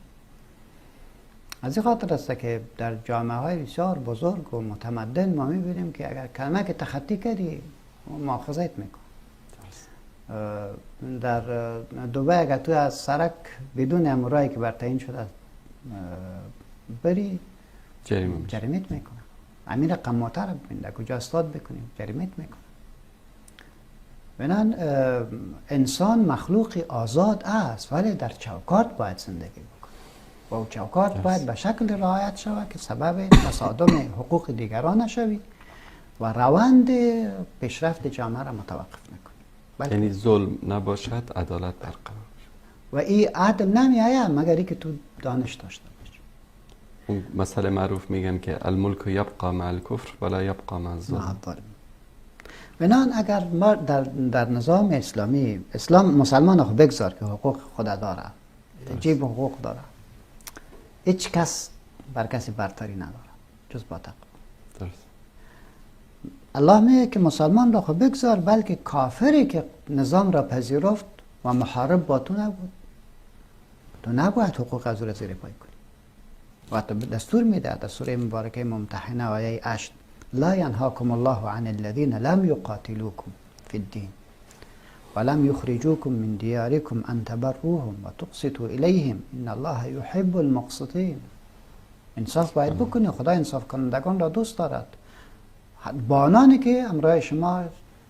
از این خاطر است که در جامعه های بسیار بزرگ و متمدن ما میبینیم که اگر کلمه که تخطی کردی مؤاخذت میکنه. در دبی اگر تو از سرک بدون امرایی که بر تعیین شده بری جریمت میکنه. امیر قماطه را ببین در کجا استاد بکنیم جریمت میکنه. بنان انسان مخلوقی آزاد است ولی در چوکات باید زندگی بکنه و چوکات باید به شکل رعایت شود که سبب تصادم حقوق دیگران نشوی و روند پیشرفت جامعه را متوقف نکنی. یعنی ظلم نباشد، عدالت برقرار و این عدل نمیآید مگر اینکه تو دانش داشته باشی. اون مسئله معروف میگن که الملک یبقى مع الکفر ولا یبقى مع الظلم. بنان اگر ما در نظام اسلامی مسلمان خود بگذار که حقوق خود داره، جیب حقوق داره، هیچ کس بر کسی برتری نداره جز با تقوا. درست. الله میگه که مسلمان را خود بگذار بلکه کافری که نظام را پذیرفت و محارب با تو نبود، تو نباید حقوق از او را زیر پای کنی. و دستور میده در سوره مبارکه ممتحنه آیه 8 لا ینهاکم الله عن الذین لم یقاتلوکم فی الدین ولم یخرجوکم من دیارکم ان تبروهم و تقسطوا الیهم ان الله یحب المقسطین. انصاف باید بکنی. خدا انصاف کنندگان را دوست دارد. با آنانی که همراه شما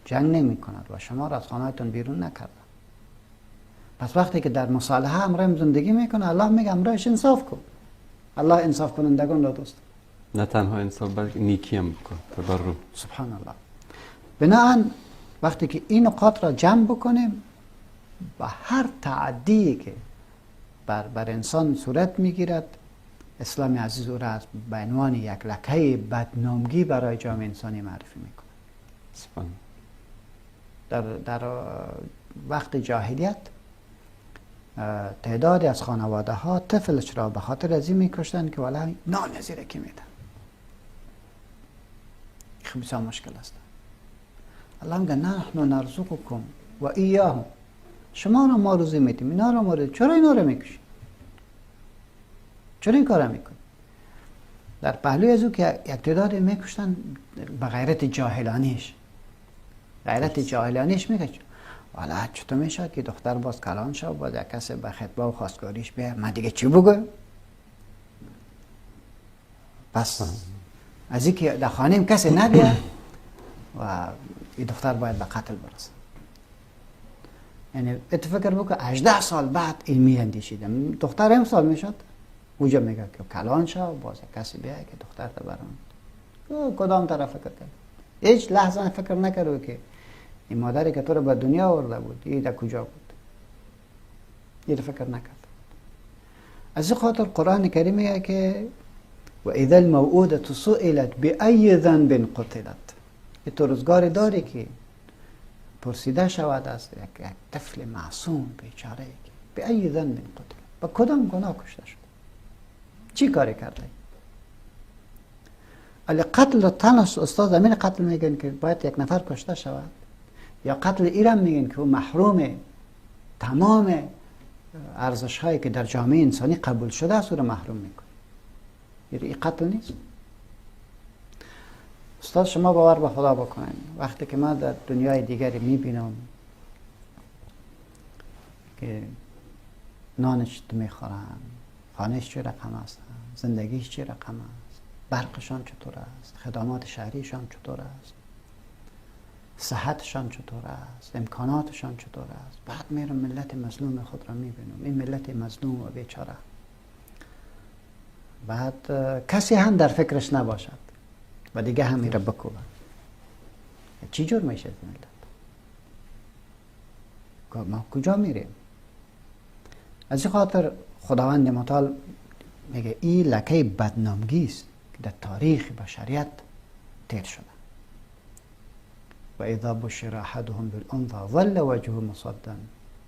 جنگ نمی کند و شما را از خانه‌تان بیرون نکرده. پس وقتی که در مصالحه همراه زندگی میکنه الله میگه همراهش انصاف کن. الله انصاف کنندگان را دوست دارد. نه تنها انصاف بلکه نیکی هم بکن. تبرو. سبحان الله. بناهن وقتی که این نقاط را جمع بکنیم و هر تعدی که بر انسان صورت میگیرد اسلام عزیز او را به عنوان یک لکه بدنامگی برای جامعه انسانی معرفی میکنه. سبحان. در وقت جاهلیت تعدادی از خانواده ها طفلش را به خاطر از این میکشتن که ولی نان زیرکی میدن. خیلی بسیار مشکل است. الله میگه نحن نرزقکم و ایاهم. شما را ما روزی میدیم، اینا را ما روزی. چرا اینا را میکشید؟ چرا این کار را میکنید؟ در پهلوی از او که یک تعداد میکشتن به غیرت جاهلانیش. غیرت جاهلانیش میکشید. والا چطور میشه که دختر باز کلان شد باز یک کسی به خطبه و خواستگاریش بیاد من دیگه چی بگم؟ پس از این که در خانه کسی نبیاد و این دختر باید به قتل برسه. یعنی اتفاق بکن 18 سال بعد این میاندیشیدم دختر امسال میشد اوجا میگه که کلان شد باز یک کسی بیاد که دختر تا برام کدام طرف فکر کرد؟ هیچ لحظه فکر نکرد که این مادری که تو رو به دنیا آورده بود این در کجا بود؟ این فکر نکرد. از این خاطر قرآن کریم میگه که و اذا الموءودة سئلت بأي ذنب قتلت. یه تو روزگاری داری که پرسیده شود از یک طفل معصوم بیچاره بأي ذنب قتلت، با کدام گناه کشته شد، چی کاری کرده؟ علی قتل تنش استاد امین قتل میگن که باید یک نفر کشته شود، یا قتل ایران میگن که او محروم تمام ارزش هایی که در جامعه انسانی قبول شده است او را محروم میکنه. این قتل نیست. استاد شما باور به خدا بکنین، وقتی که من در دنیای دیگری میبینم که نانش میخورن، خانهش چه رقم است، زندگیش چه رقم است، برقشان چطور است، خدمات شهریشان چطور است، صحتشان چطور است، امکاناتشان چطور است، بعد میرم ملت مظلوم خود را میبینم، این ملت مظلوم و بیچاره، بعد کسی هم در فکرش نباشد و دیگه هم میره بکوبه. چی جور میشه ملت؟ ما کجا میریم؟ از این خاطر خداوند متعال میگه این لکه بدنامگی است که در تاریخ بشریت تیر شده. و اذا بشر احدهم بالانثى ظل وجهه مسودا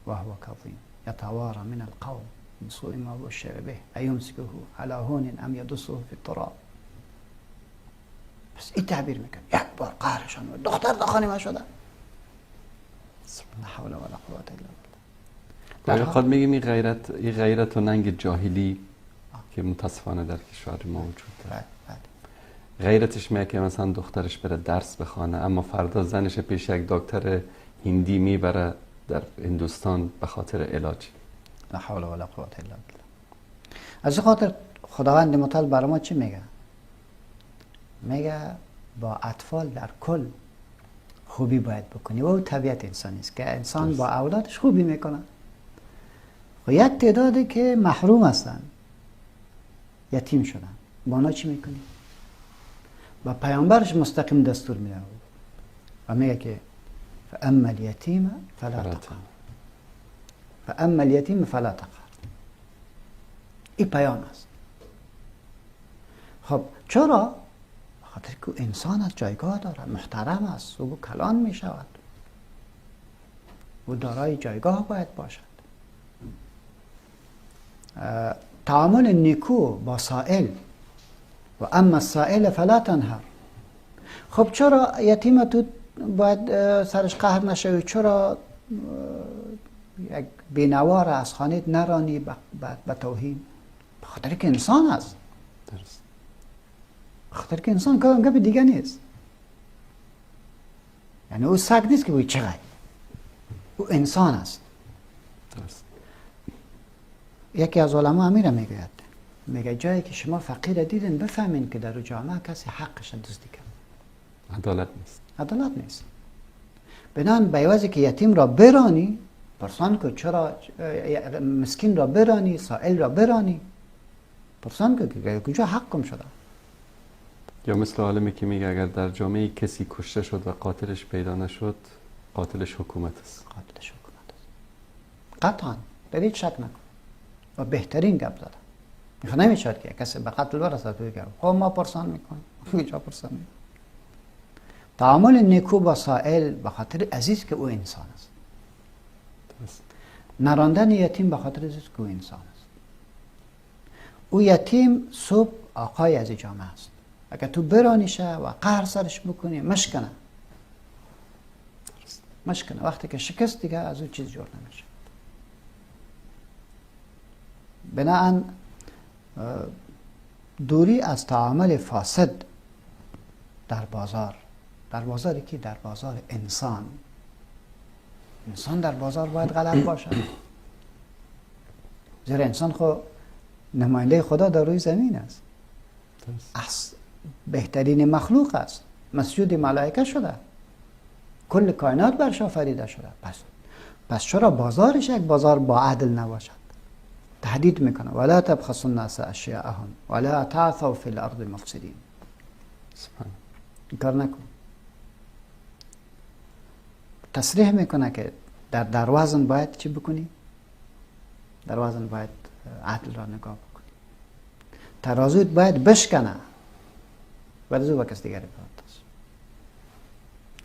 وهو كظيم يتوارى من القوم من سوء ما بشر به ایمسکه علی هون ام یدسه فی التراب. بس این تعبیر میکنه یک بار قهرشان و دختر در خانه ما شده. لا حول ولا قوة الا بالله. در خود میگیم این غیرت و ننگ جاهلی که متاسفانه در کشور ما وجود داره. غیرتش میگه که مثلا دخترش بره درس بخوانه، اما فردا زنش پیش یک دکتر هندی میبره در هندوستان به خاطر علاج. لا حول ولا قوة الا بالله. از خاطر خداوند متعال برای ما چی میگه؟ میگه با اطفال در کل خوبی باید بکنی و طبیعت انسانی است که انسان با اولادش خوبی میکنه. و یک تعدادی که محروم هستن، یتیم شدن، با اونا چی میکنی؟ با پیامبرش مستقیم دستور میده و میگه که فاما الیتیم فلا تقهر، فاما الیتیم فلا تقهر. این پیام است. خب چرا؟ خاطر که انسان از جایگاه داره، محترم است، او کلان می شود، او دارای جایگاه باید باشد. تعامل نیکو با سائل و اما السائل فلا تنهر. خب چرا یتیم تو باید سرش قهر نشه؟ چرا یک بینوار از خانه نرانی به توهین؟ بخاطر که انسان است. درست. بخاطر که انسان گپ دیگه نیست. یعنی او سگ نیست که بوی چقدر، او انسان است. درست. یکی از علما امیره میگه جایی که شما فقیر دیدین بفهمین که در جامعه کسی حقش دزدی کرد. عدالت نیست. عدالت نیست. بنان بیوازی که یتیم را برانی، پرسان که چرا مسکین را برانی، سائل را برانی، پرسان که کجا حقم شده. یا مثل عالمی که میگه اگر در جامعه کسی کشته شد و قاتلش پیدا نشد، قاتلش حکومت است. قاتلش حکومت است. قطعا در هیچ شک نکن. و بهترین گپ داده. میخواد نمیشد که کسی به قتل برسد توی گپ. خب ما پرسان میکنیم. کجا پرسان میکنیم؟ تعامل نیکو با سائل به خاطر عزیز که او انسان است. درست. نراندن یتیم به خاطر عزیز که او انسان است. او یتیم صبح آقای از جامعه است. اگر تو برانیشه و قهر سرش بکنی مشکنه. مشکنه. وقتی که شکست دیگه از او چیز جور نمیشه. بناهن دوری از تعامل فاسد در بازاری که در بازار انسان در بازار باید غلط باشد. زیرا انسان خود نماینده خدا در روی زمین است. بهترین مخلوق است. مسجود ملائکه شده. کل کائنات برش آفریده شده. پس چرا بازارش یک بازار با عدل نباشد؟ تهدید میکنه ولا تبخسوا الناس اشیاءهم ولا تعثوا فی الارض مفسدین. این کار نکن. تصریح میکنه که در وزن باید چی بکنی؟ در وزن باید عدل را نگاه بکنی. ترازوت باید بشکنه ولی زو با کس دیگری بپرداز.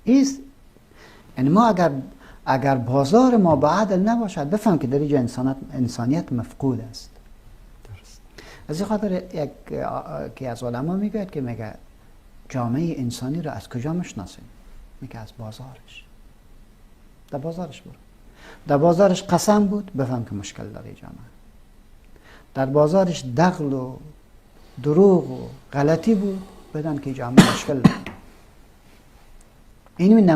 ایست یعنی ما اگر بازار ما با عدل نباشد، بفهم که در اینجا انسانیت مفقود است. از این خاطر که از علما میگه که میگه جامعه انسانی رو از کجا میشناسیم؟ میگه از بازارش. در بازارش برو. در بازارش قسم بود، بفهم که مشکل داره جامعه. در بازارش دغل و دروغ و غلطی بود، بدان که جامعه مشکل داره. این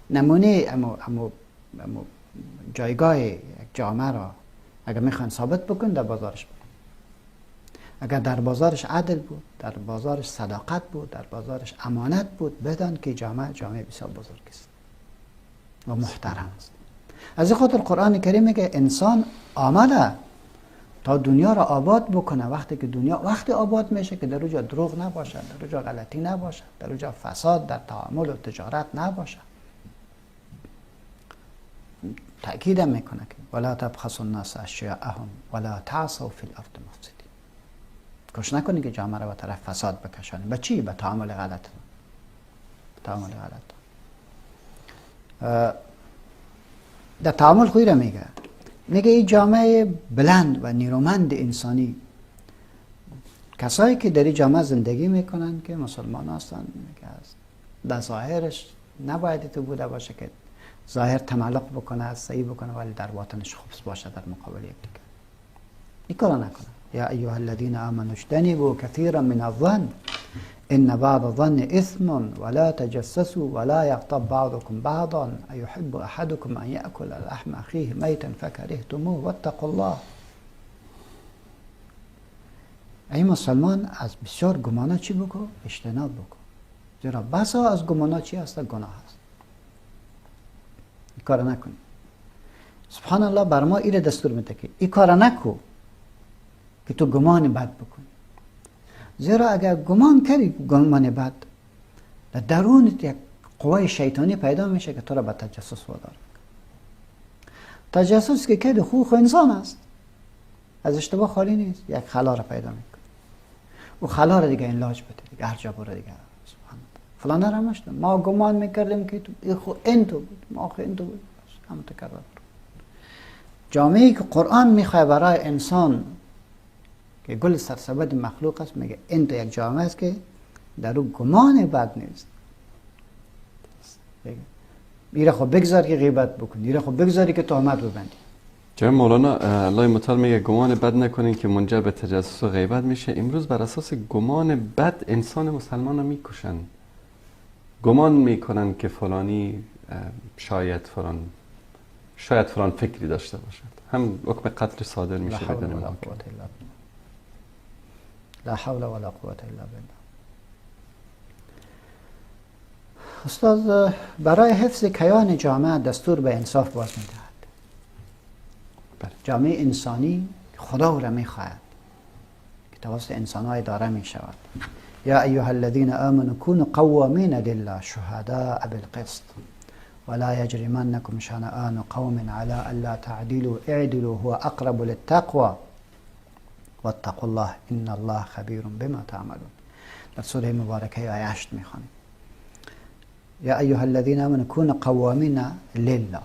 نمونه امو جایگاه یک جامعه را اگر میخوان ثابت بکن، در بازارش بود. اگر در بازارش عدل بود، در بازارش صداقت بود، در بازارش امانت بود، بدان که جامعه بسیار بزرگ است و محترم است. از این خاطر قرآن کریم میگه انسان آمده تا دنیا را آباد بکنه. وقتی آباد میشه که در اونجا دروغ نباشد، در اونجا غلطی نباشد، در اونجا فساد در تعامل و تجارت نباشد. تأکید میکنه که ولا تبخسوا الناس اشیاءهم ولا تعثوا فی الارض مفسدین. کوشش نکنی که جامعه را به طرف فساد بکشانی. به چی؟ به تعامل غلط. در تعامل خوی را میگه این جامعه بلند و نیرومند انسانی، کسایی که در این جامعه زندگی میکنن که مسلمان هستن، در ظاهرش نباید تو بوده باشه که ظاهر تملق بکنه، صحیح بکنه، ولی در باطنش خبث باشه در مقابل یکدیگر. این کارا نکنه. یا ایها الذین آمنوا اجتنبوا کثیرا من الظن ان بعض الظن اثم ولا تجسسوا ولا یغتب بعضکم بعضا ایحب احدکم ان یأکل لحم اخیه میتا فکرهتموه واتقوا الله. ای مسلمان، از بسیار گمانا چی بکن؟ اجتناب بکن. زیرا بسا از گمانا چی هست؟ گناه هست. این کار نکنی. سبحان الله، بر ما ایره دستور میده که این کار نکن که تو گمان بد بکنی. زیرا اگر گمان کردی گمان بد، در درونت یک قوای شیطانی پیدا میشه که تو را به تجسس وادار میکنه. تجسس که کردی خوب انسان است، از اشتباه خالی نیست. یک خلا را پیدا میکنه، او خلا را دیگه علاج بده، دیگه هر جا برو دیگه. سبحان الله، فلان را مشتم ما گمان میکردیم که این تو بود، ما آخه این تو بود، همون تکرار. جامعه‌ای که قرآن میخواه برای انسان که گل سرسبد مخلوق است، میگه این تو یک جامعه است که در او گمان بد نیست. ایره خب بگذاری که غیبت بکنی، ایره خب بگذاری که تهمت ببندی. جناب مولانا الله متعال میگه گمان بد نکنین که منجر به تجسس و غیبت میشه. امروز بر اساس گمان بد انسان مسلمان رو میکشن. گمان میکنن که فلانی شاید فلان فکری داشته باشد، هم حکم قتل صادر میشه بدون محاکمه. لا حول ولا قوة الا بالله. استاد برای حفظ کیان جامعه دستور به انصاف باز میدهد. جامعه انسانی خدا را میخواهد که توسط انسان‌ها اداره میشود. یا ایها الذین آمنوا كونوا قوامین لله شهداء بالقسط ولا یجرمنکم شنآن قوم على الا تعدلوا اعدلوا هو اقرب للتقوى واتقوا الله ان الله خبیر بما تعملون. در سوره مبارکه آیه 8 میخوانیم یا ایها الذین آمنوا كونوا قوامین لله.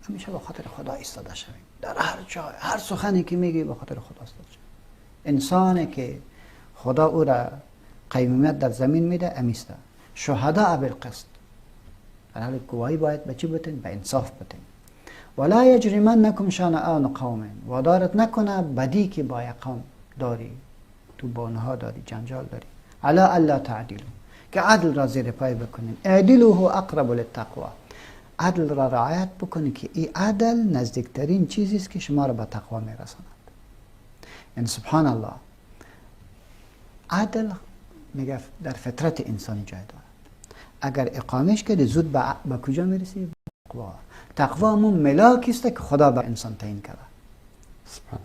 همیشه به خاطر خدا ایستاده شوید. در هر جای، هر سخنی که میگی به خاطر خدا ایستاده شوید. انسانی که خدا او را قیمت در زمین میده، امیسته. شهداء بالقسط، در حال گواهی باید به چی بتین؟ به انصاف بتین. ولا یجرمنکم شنآن قوم، وادارت نکنه بدی که با یک قوم داری، تو با اونها داری جنجال داری، علی الا تعدلوا، که عدل را زیر پای بکنین. اعدلوا هو اقرب للتقوى، عدل را رعایت بکنید که این عدل نزدیکترین چیزی است که شما را به تقوا میرساند. یعنی سبحان الله، عدل میگه در فطرت انسانی جای دارد. اگر اقامش کردی زود به کجا میرسی؟ تقوا. تقوا همون ملاکی است که خدا به انسان تعیین کرده. سبحان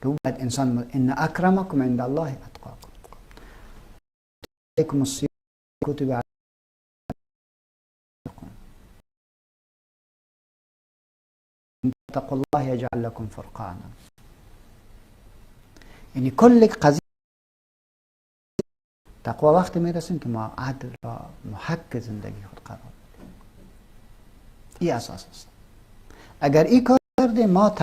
تو باید انسان ان اکرمکم عند الله اتقاکم. علیکم الصیام کتب علیکم. اتقوا الله یجعل لكم فرقانا. یعنی کل قضیه تقوا وقتی میرسیم که ما عدل را محک زندگی خود قرار بدیم. این اساس است. اگر این کار کردیم ما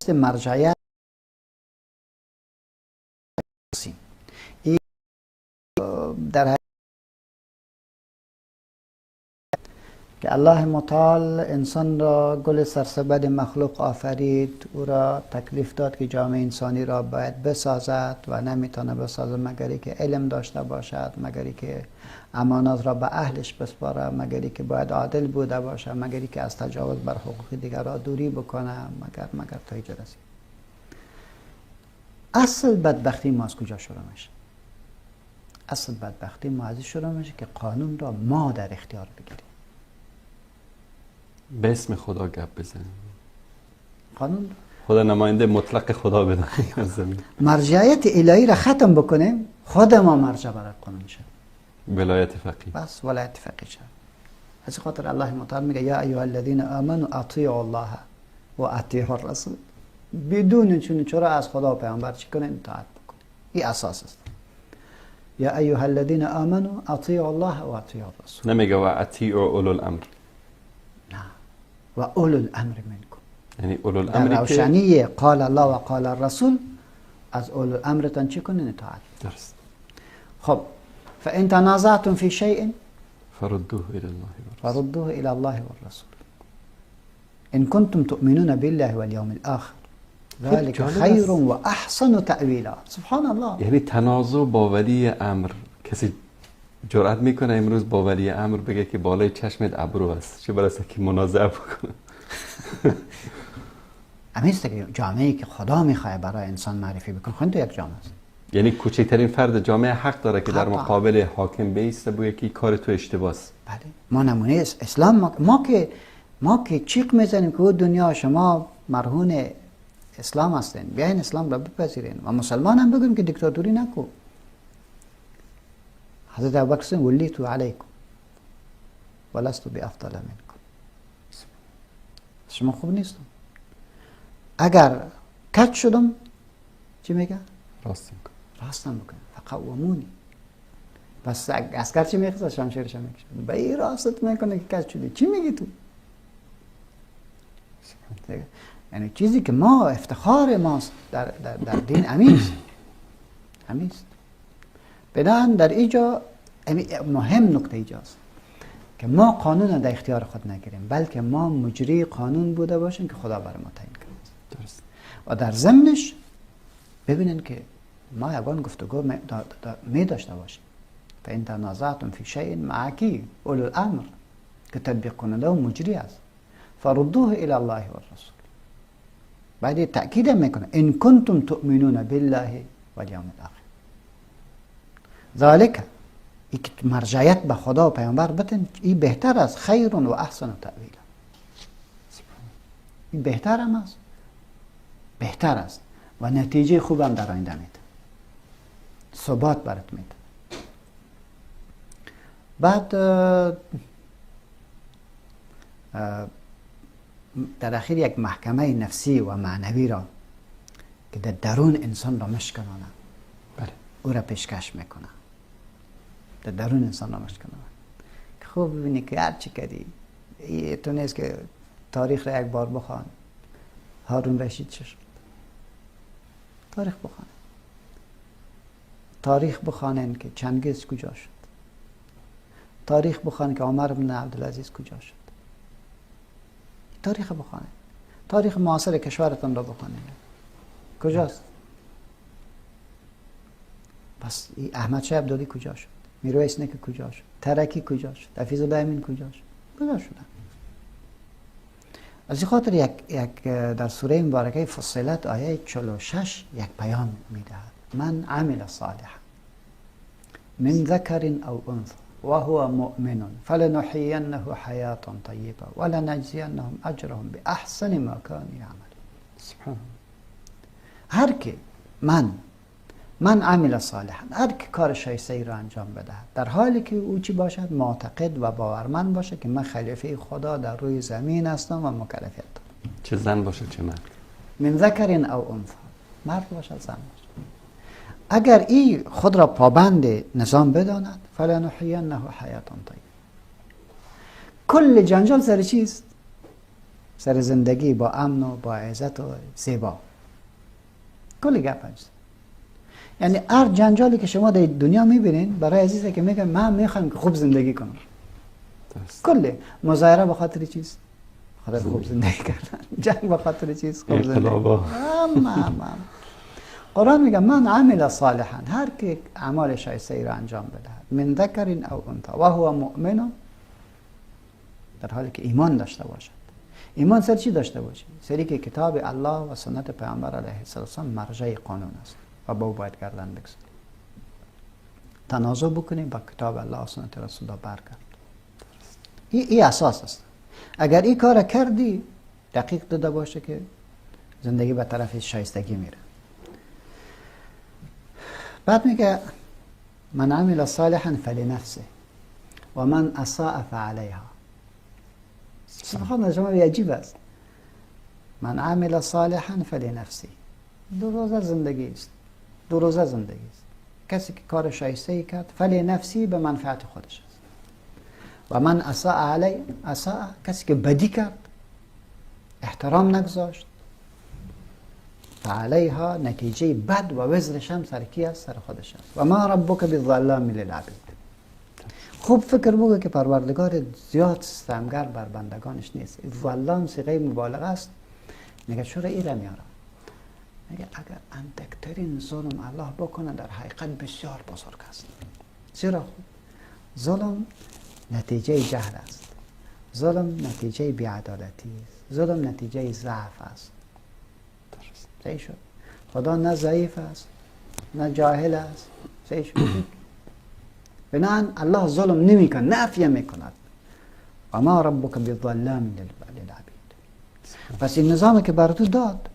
مرجعیت در که الله متعال انسان را گل سرسبد مخلوق آفرید، او را تکلیف داد که جامعه انسانی را باید بسازد و نمیتونه بسازد مگری که علم داشته باشد، مگری که امانات را به اهلش بسپاره، مگری که باید عادل بوده باشد، مگری که از تجاوز بر حقوق دیگر را دوری بکنه، مگر تا اینجا رسید. اصل بدبختی ما از کجا شروع میشه؟ اصل بدبختی ما از شروع میشه که قانون را ما در اختیار بگیریم. به اسم خدا گپ بزنیم. قانون خدا نماینده مطلق خدا بدانیم از زمین. مرجعیت الهی را ختم بکنیم، خود ما مرجع برای قانون شد. ولایت فقیه. بس ولایت فقیه شد. از خاطر الله متعال میگه یا ایها الذین آمنوا اطیعوا الله و اطیعوا الرسول. بدون چرا از خدا و پیامبر چی کنیم؟ اطاعت بکنیم. این اساس است. یا ایها الذین آمنوا اطیعوا الله و اطیعوا الرسول. نمیگه و اطیعوا اولو الامر. نه. و اولو الامر منکم. یعنی اولو در الامر روشنی قال الله و قال الرسول از اولو الامرتان چی کنین؟ اطاعت. درست. خب فان تنازعتم فی شیء فردوه الى الله والرسول. فردوه الى الله والرسول ان کنتم تؤمنون بالله والیوم الاخر ذلك خیر و احسن تأویلا. سبحان الله. یعنی تنازع با ولی امر، کسی جرأت میکنه امروز با ولی امر بگه که بالای چشمت ابرو است، چه برسه که منازعه بکنه؟ امیسته که جامعه‌ای که خدا میخواه برای انسان معرفی بکنه، خود تو یک جامعه است. یعنی کوچکترین فرد جامعه حق داره که در حقا. مقابل حاکم بیسته بگه که کار تو اشتباه است. بله. ما نمونه اسلام ما که چیق میزنیم که او دنیا شما مرهون اسلام هستین، بیاین اسلام را بپذیرین و مسلمان هم بگویم که دیکتاتوری نکو. حضرت ابوبکر ولیتو علیکم ولست بافضل منکم. شما خوب نیستم. اگر کج شدم چی میگه؟ راستم بکن. فقومونی. پس اسکر چی میخواد؟ شمشیرش میکشه. به این راست میکنه که کج شدی. چی میگی تو؟ یعنی چیزی که ما افتخار ماست در دین امیست. بدان در اینجا مهم نکته اینجاست که ما قانون در اختیار خود نگیریم، بلکه ما مجری قانون بوده باشیم که خدا برای ما تعیین کرده. درست. و در ضمنش ببینن که ما یگان گفتگو می داشته باشیم. فإن تنازعتم فی شیء معکی اولو الامر که تطبیق کننده و مجری است. فردوه الی الله و الرسول. بعد تأکید میکنه ان کنتم تؤمنون بالله والیوم الاخر. ذالک مرجعیت به خدا و پیامبر بتن، این بهتر است. خیر و احسن تأویل. این بهتر هم است. بهتر است و نتیجه خوبم در آینده میده. ثبات برات میده. بعد در اخیر یک محکمه نفسی و معنوی را که در درون انسان را مشکنانه، بله، او را پیشکش میکنه. در درون انسان را مشکنانه که خوب ببینی که هر چی کردی تو نیست که تاریخ را یک بار بخوان. هارون رشید چه شد؟ تاریخ بخوان. تاریخ بخوانن که چنگیز کجا شد. تاریخ بخوان که عمر بن عبدالعزیز کجا شد. تاریخ بخوانن. تاریخ معاصر کشورتون را بخوانن. کجاست؟ پس احمد شاه ابدالی کجا شد؟ میرویس نیک کجا شد؟ ترکی کجا شد؟ حفیظ الله امین کجا شد؟ کجا شدن؟ از این خاطر یک در سوره مبارکه فصلت آیه 46 یک پیام میدهد. من عمل صالحا من ذکر او انثى وهو مؤمن فلنحيينه حياة طيبة ولنجزينهم اجرهم باحسن ما كانوا يعملون. سبحان الله. هر که من عمل صالحا، هر که کار شایسته را انجام بده در حالی که او چی باشد؟ معتقد و باورمند باشه که من خلیفه خدا در روی زمین هستم و مکلفیت دارم. چه زن باشه چه مرد. من ذکر او انثى، مرد باشد زن باشد. اگر این خود را پابند نظام بداند فلنحیینه حیاة طیبه. کل جنجال سر چیست؟ سر زندگی با امن و با عزت و زیبا. کل گپ است. یعنی هر جنجالی که شما در دنیا میبینین برای عزیزی که میگن من میخوام که خوب زندگی کنم. کل مظاهره به خاطر چیست؟ خاطر خوب زندگی کردن. جنگ به خاطر چیست؟ خوب زندگی. قرآن میگه من عمل صالحا، هر که اعمال شایسته ای را انجام بدهد، من ذکر او انثى و هو مؤمن، در حالی که ایمان داشته باشد. ایمان سر چی داشته باشی؟ سری که کتاب الله و سنت پیامبر علیه السلام مرجع قانون است و با او باید گردن بگذاری. تنازع بکنی با کتاب الله و سنت رسول الله برگرد. این اساس است. اگر این کار کردی دقیق داده باشه که زندگی به طرف شایستگی میره. بعد میگه من عمل صالحا فلنفسه و من اساء فعليها. سبحان الله، شما عجیب است. من عمل صالحا فلنفسه، دو روزه زندگی است. دو روزه زندگی است. کسی که کار شایسته ای کرد فلنفسی، به منفعت خودش است. و من اساء علی، اساء کسی که بدی کرد، احترام نگذاشت، فعلیها نتیجه بد و وزرش هم سر کی است؟ سر خودش است. و ما ربک بظلام للعبید. خوب فکر بگو که پروردگار زیاد ستمگر بر بندگانش نیست. ظلام صیغه مبالغه است. میگه چرا این را میارم؟ میگه اگر اندکترین ظلم الله بکنه در حقیقت بسیار بزرگ است. چرا؟ ظلم نتیجه جهل است. ظلم نتیجه بیعدالتی است. ظلم نتیجه ضعف است. صحیح شد. خدا نه ضعیف است نه جاهل است. صحیح شد. بنابراین الله ظلم نمی کند، نفی می کند. و ما ربک بظلام للعبید. پس این نظامی که بر تو داد،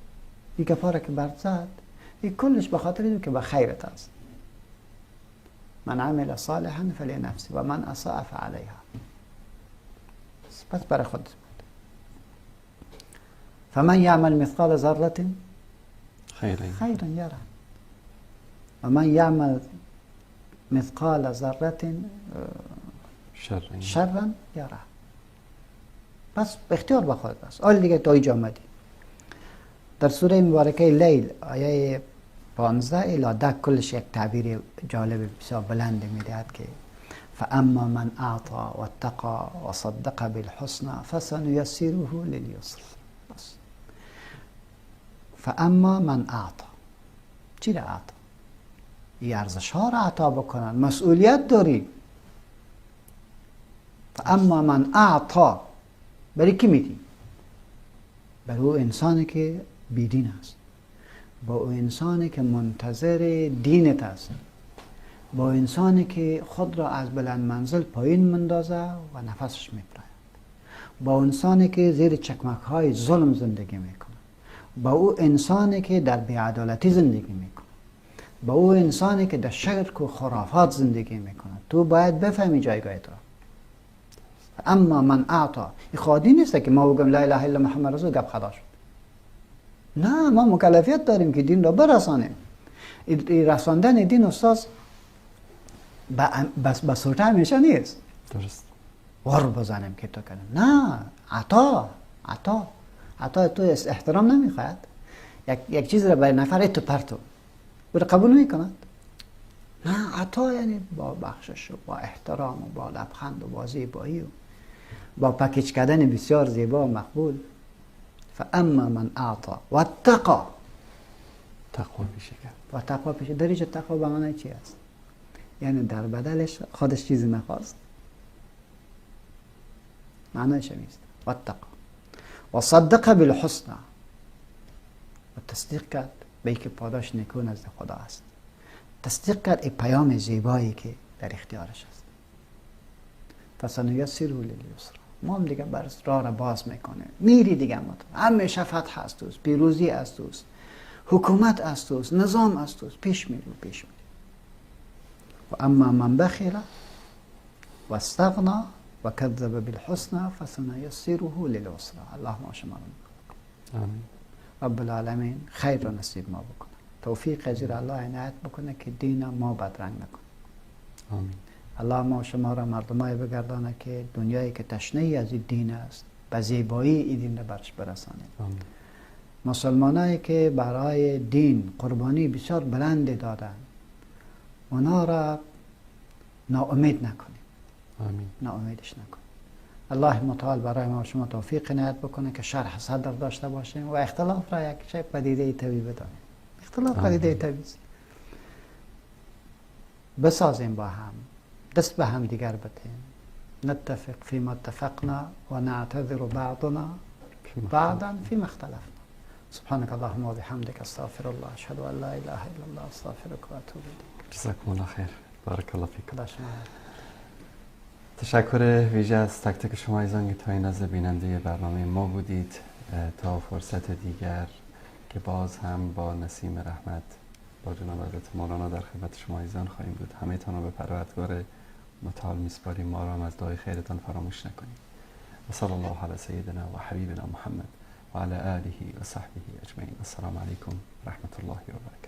این کفاره که بر زد، این کلش به خاطر اینه که به خیرت است. من عمل صالحا فلنفسه و من اساء فعلیها. پس برای خود. فمن یعمل مثقال ذره خیرا یره و من یعمل مثقال ذره شرا یره. پس اختیار به خود است. حال دیگه تا اینجا آمدی. در سوره مبارکه لیل آیه 15 الی 10 کلش یک تعبیر جالب بسیار بلند میدهد که فاما من اعطى واتقى وصدق بالحسنى فسنيسره لليسر. بس فاما من اعطى، چی را اعطا؟ این ارزش ها را عطا بکنن، مسئولیت داری. فاما من اعطى، برای کی میدی؟ برای او انسانی که بیدین است، با او انسانی که منتظر دینت است، با انسانی که خود را از بلند منزل پایین مندازه و نفسش میپراید، با انسانی که زیر چکمک های ظلم زندگی میکنه، با او انسانی که در بیعدالتی زندگی میکنه، با او انسانی که در شرک و خرافات زندگی میکنه. تو باید بفهمی جایگاهت را. اما من اعطا، این خادی نیست که ما بگم لا اله الا محمد رسول گپ خدا شد. نه، ما مکلفیت داریم که دین را برسانیم. رساندن دین استاد بس بسوته همیشه نیست. درست. ور بزنیم که تو کنیم. نه، عطا تو احترام نمیخواد. یک چیز را برای نفر تو پرتو او را قبول میکند. نه، عطا یعنی با بخشش و با احترام و با لبخند و با زیبایی و با پکیج کردن بسیار زیبا و مقبول. فاما من اعطى واتقى، تقوا پیشه کرد. و تقوا پیشه. در اینجا تقوا به معنی چی است؟ یعنی در بدلش خودش چیزی نخواست. معنیش میست واتقى و صدق بالحسنى، و تصدیق کرد به اینکه پاداش نیکو نزد خدا است. تصدیق کرد این پیام زیبایی که در اختیارش است. فسنیسره لليسر، ما هم دیگه بر راه را باز میکنه. میری دیگه همیشه فتح است توست، پیروزی است توست، حکومت است توست، نظام است توست. پیش میری. و اما من بخل و استغنا و کذب بالحسنى فسنیسره للعسرى. اللهم شما. آمین. رب العالمین خیر را نصیب ما بکنه. توفیق از الله عنایت بکنه که دین ما بدرنگ نکنه. آمین. الله ما شما را مردمایی بگردانه که دنیایی که تشنه از این دین است به زیبایی این دین را برش برسانید. آمین. مسلمانایی که برای دین قربانی بسیار بلند دادن اونا را ناامید نکنید. آمین. ناامیدش نکنید. الله متعال برای ما شما توفیق عنایت بکنه که شرح صدر داشته باشیم و اختلاف را یک چه پدیده طبیعی بدانیم. اختلاف پدیده طبیعی بسازیم، با هم دست به هم دیگر بدیم. نتفق فيما اتفقنا و نعتذر بعضنا بعضا فيما اختلفنا. سبحانك اللهم وبحمدك استغفر الله اشهد ان لا اله الا الله استغفرك و اتوب الیک. جزاکم الله خیر. بارک الله فیکم. خدا شما تشکر ویژه از تک تک شما عزیزان که تا این لحظه بیننده برنامه ما بودید. تا فرصت دیگر که باز هم با نسیم رحمت با جناب حضرت مولانا در خدمت شما عزیزان خواهیم بود. همه تان رو به پروردگار متعال میسپاریم. ما را هم از دعای خیرتان فراموش نکنید. و صلی الله علی سیدنا و حبیبنا محمد و علی آله و صحبه اجمعین. السلام علیکم رحمت الله و برکاته.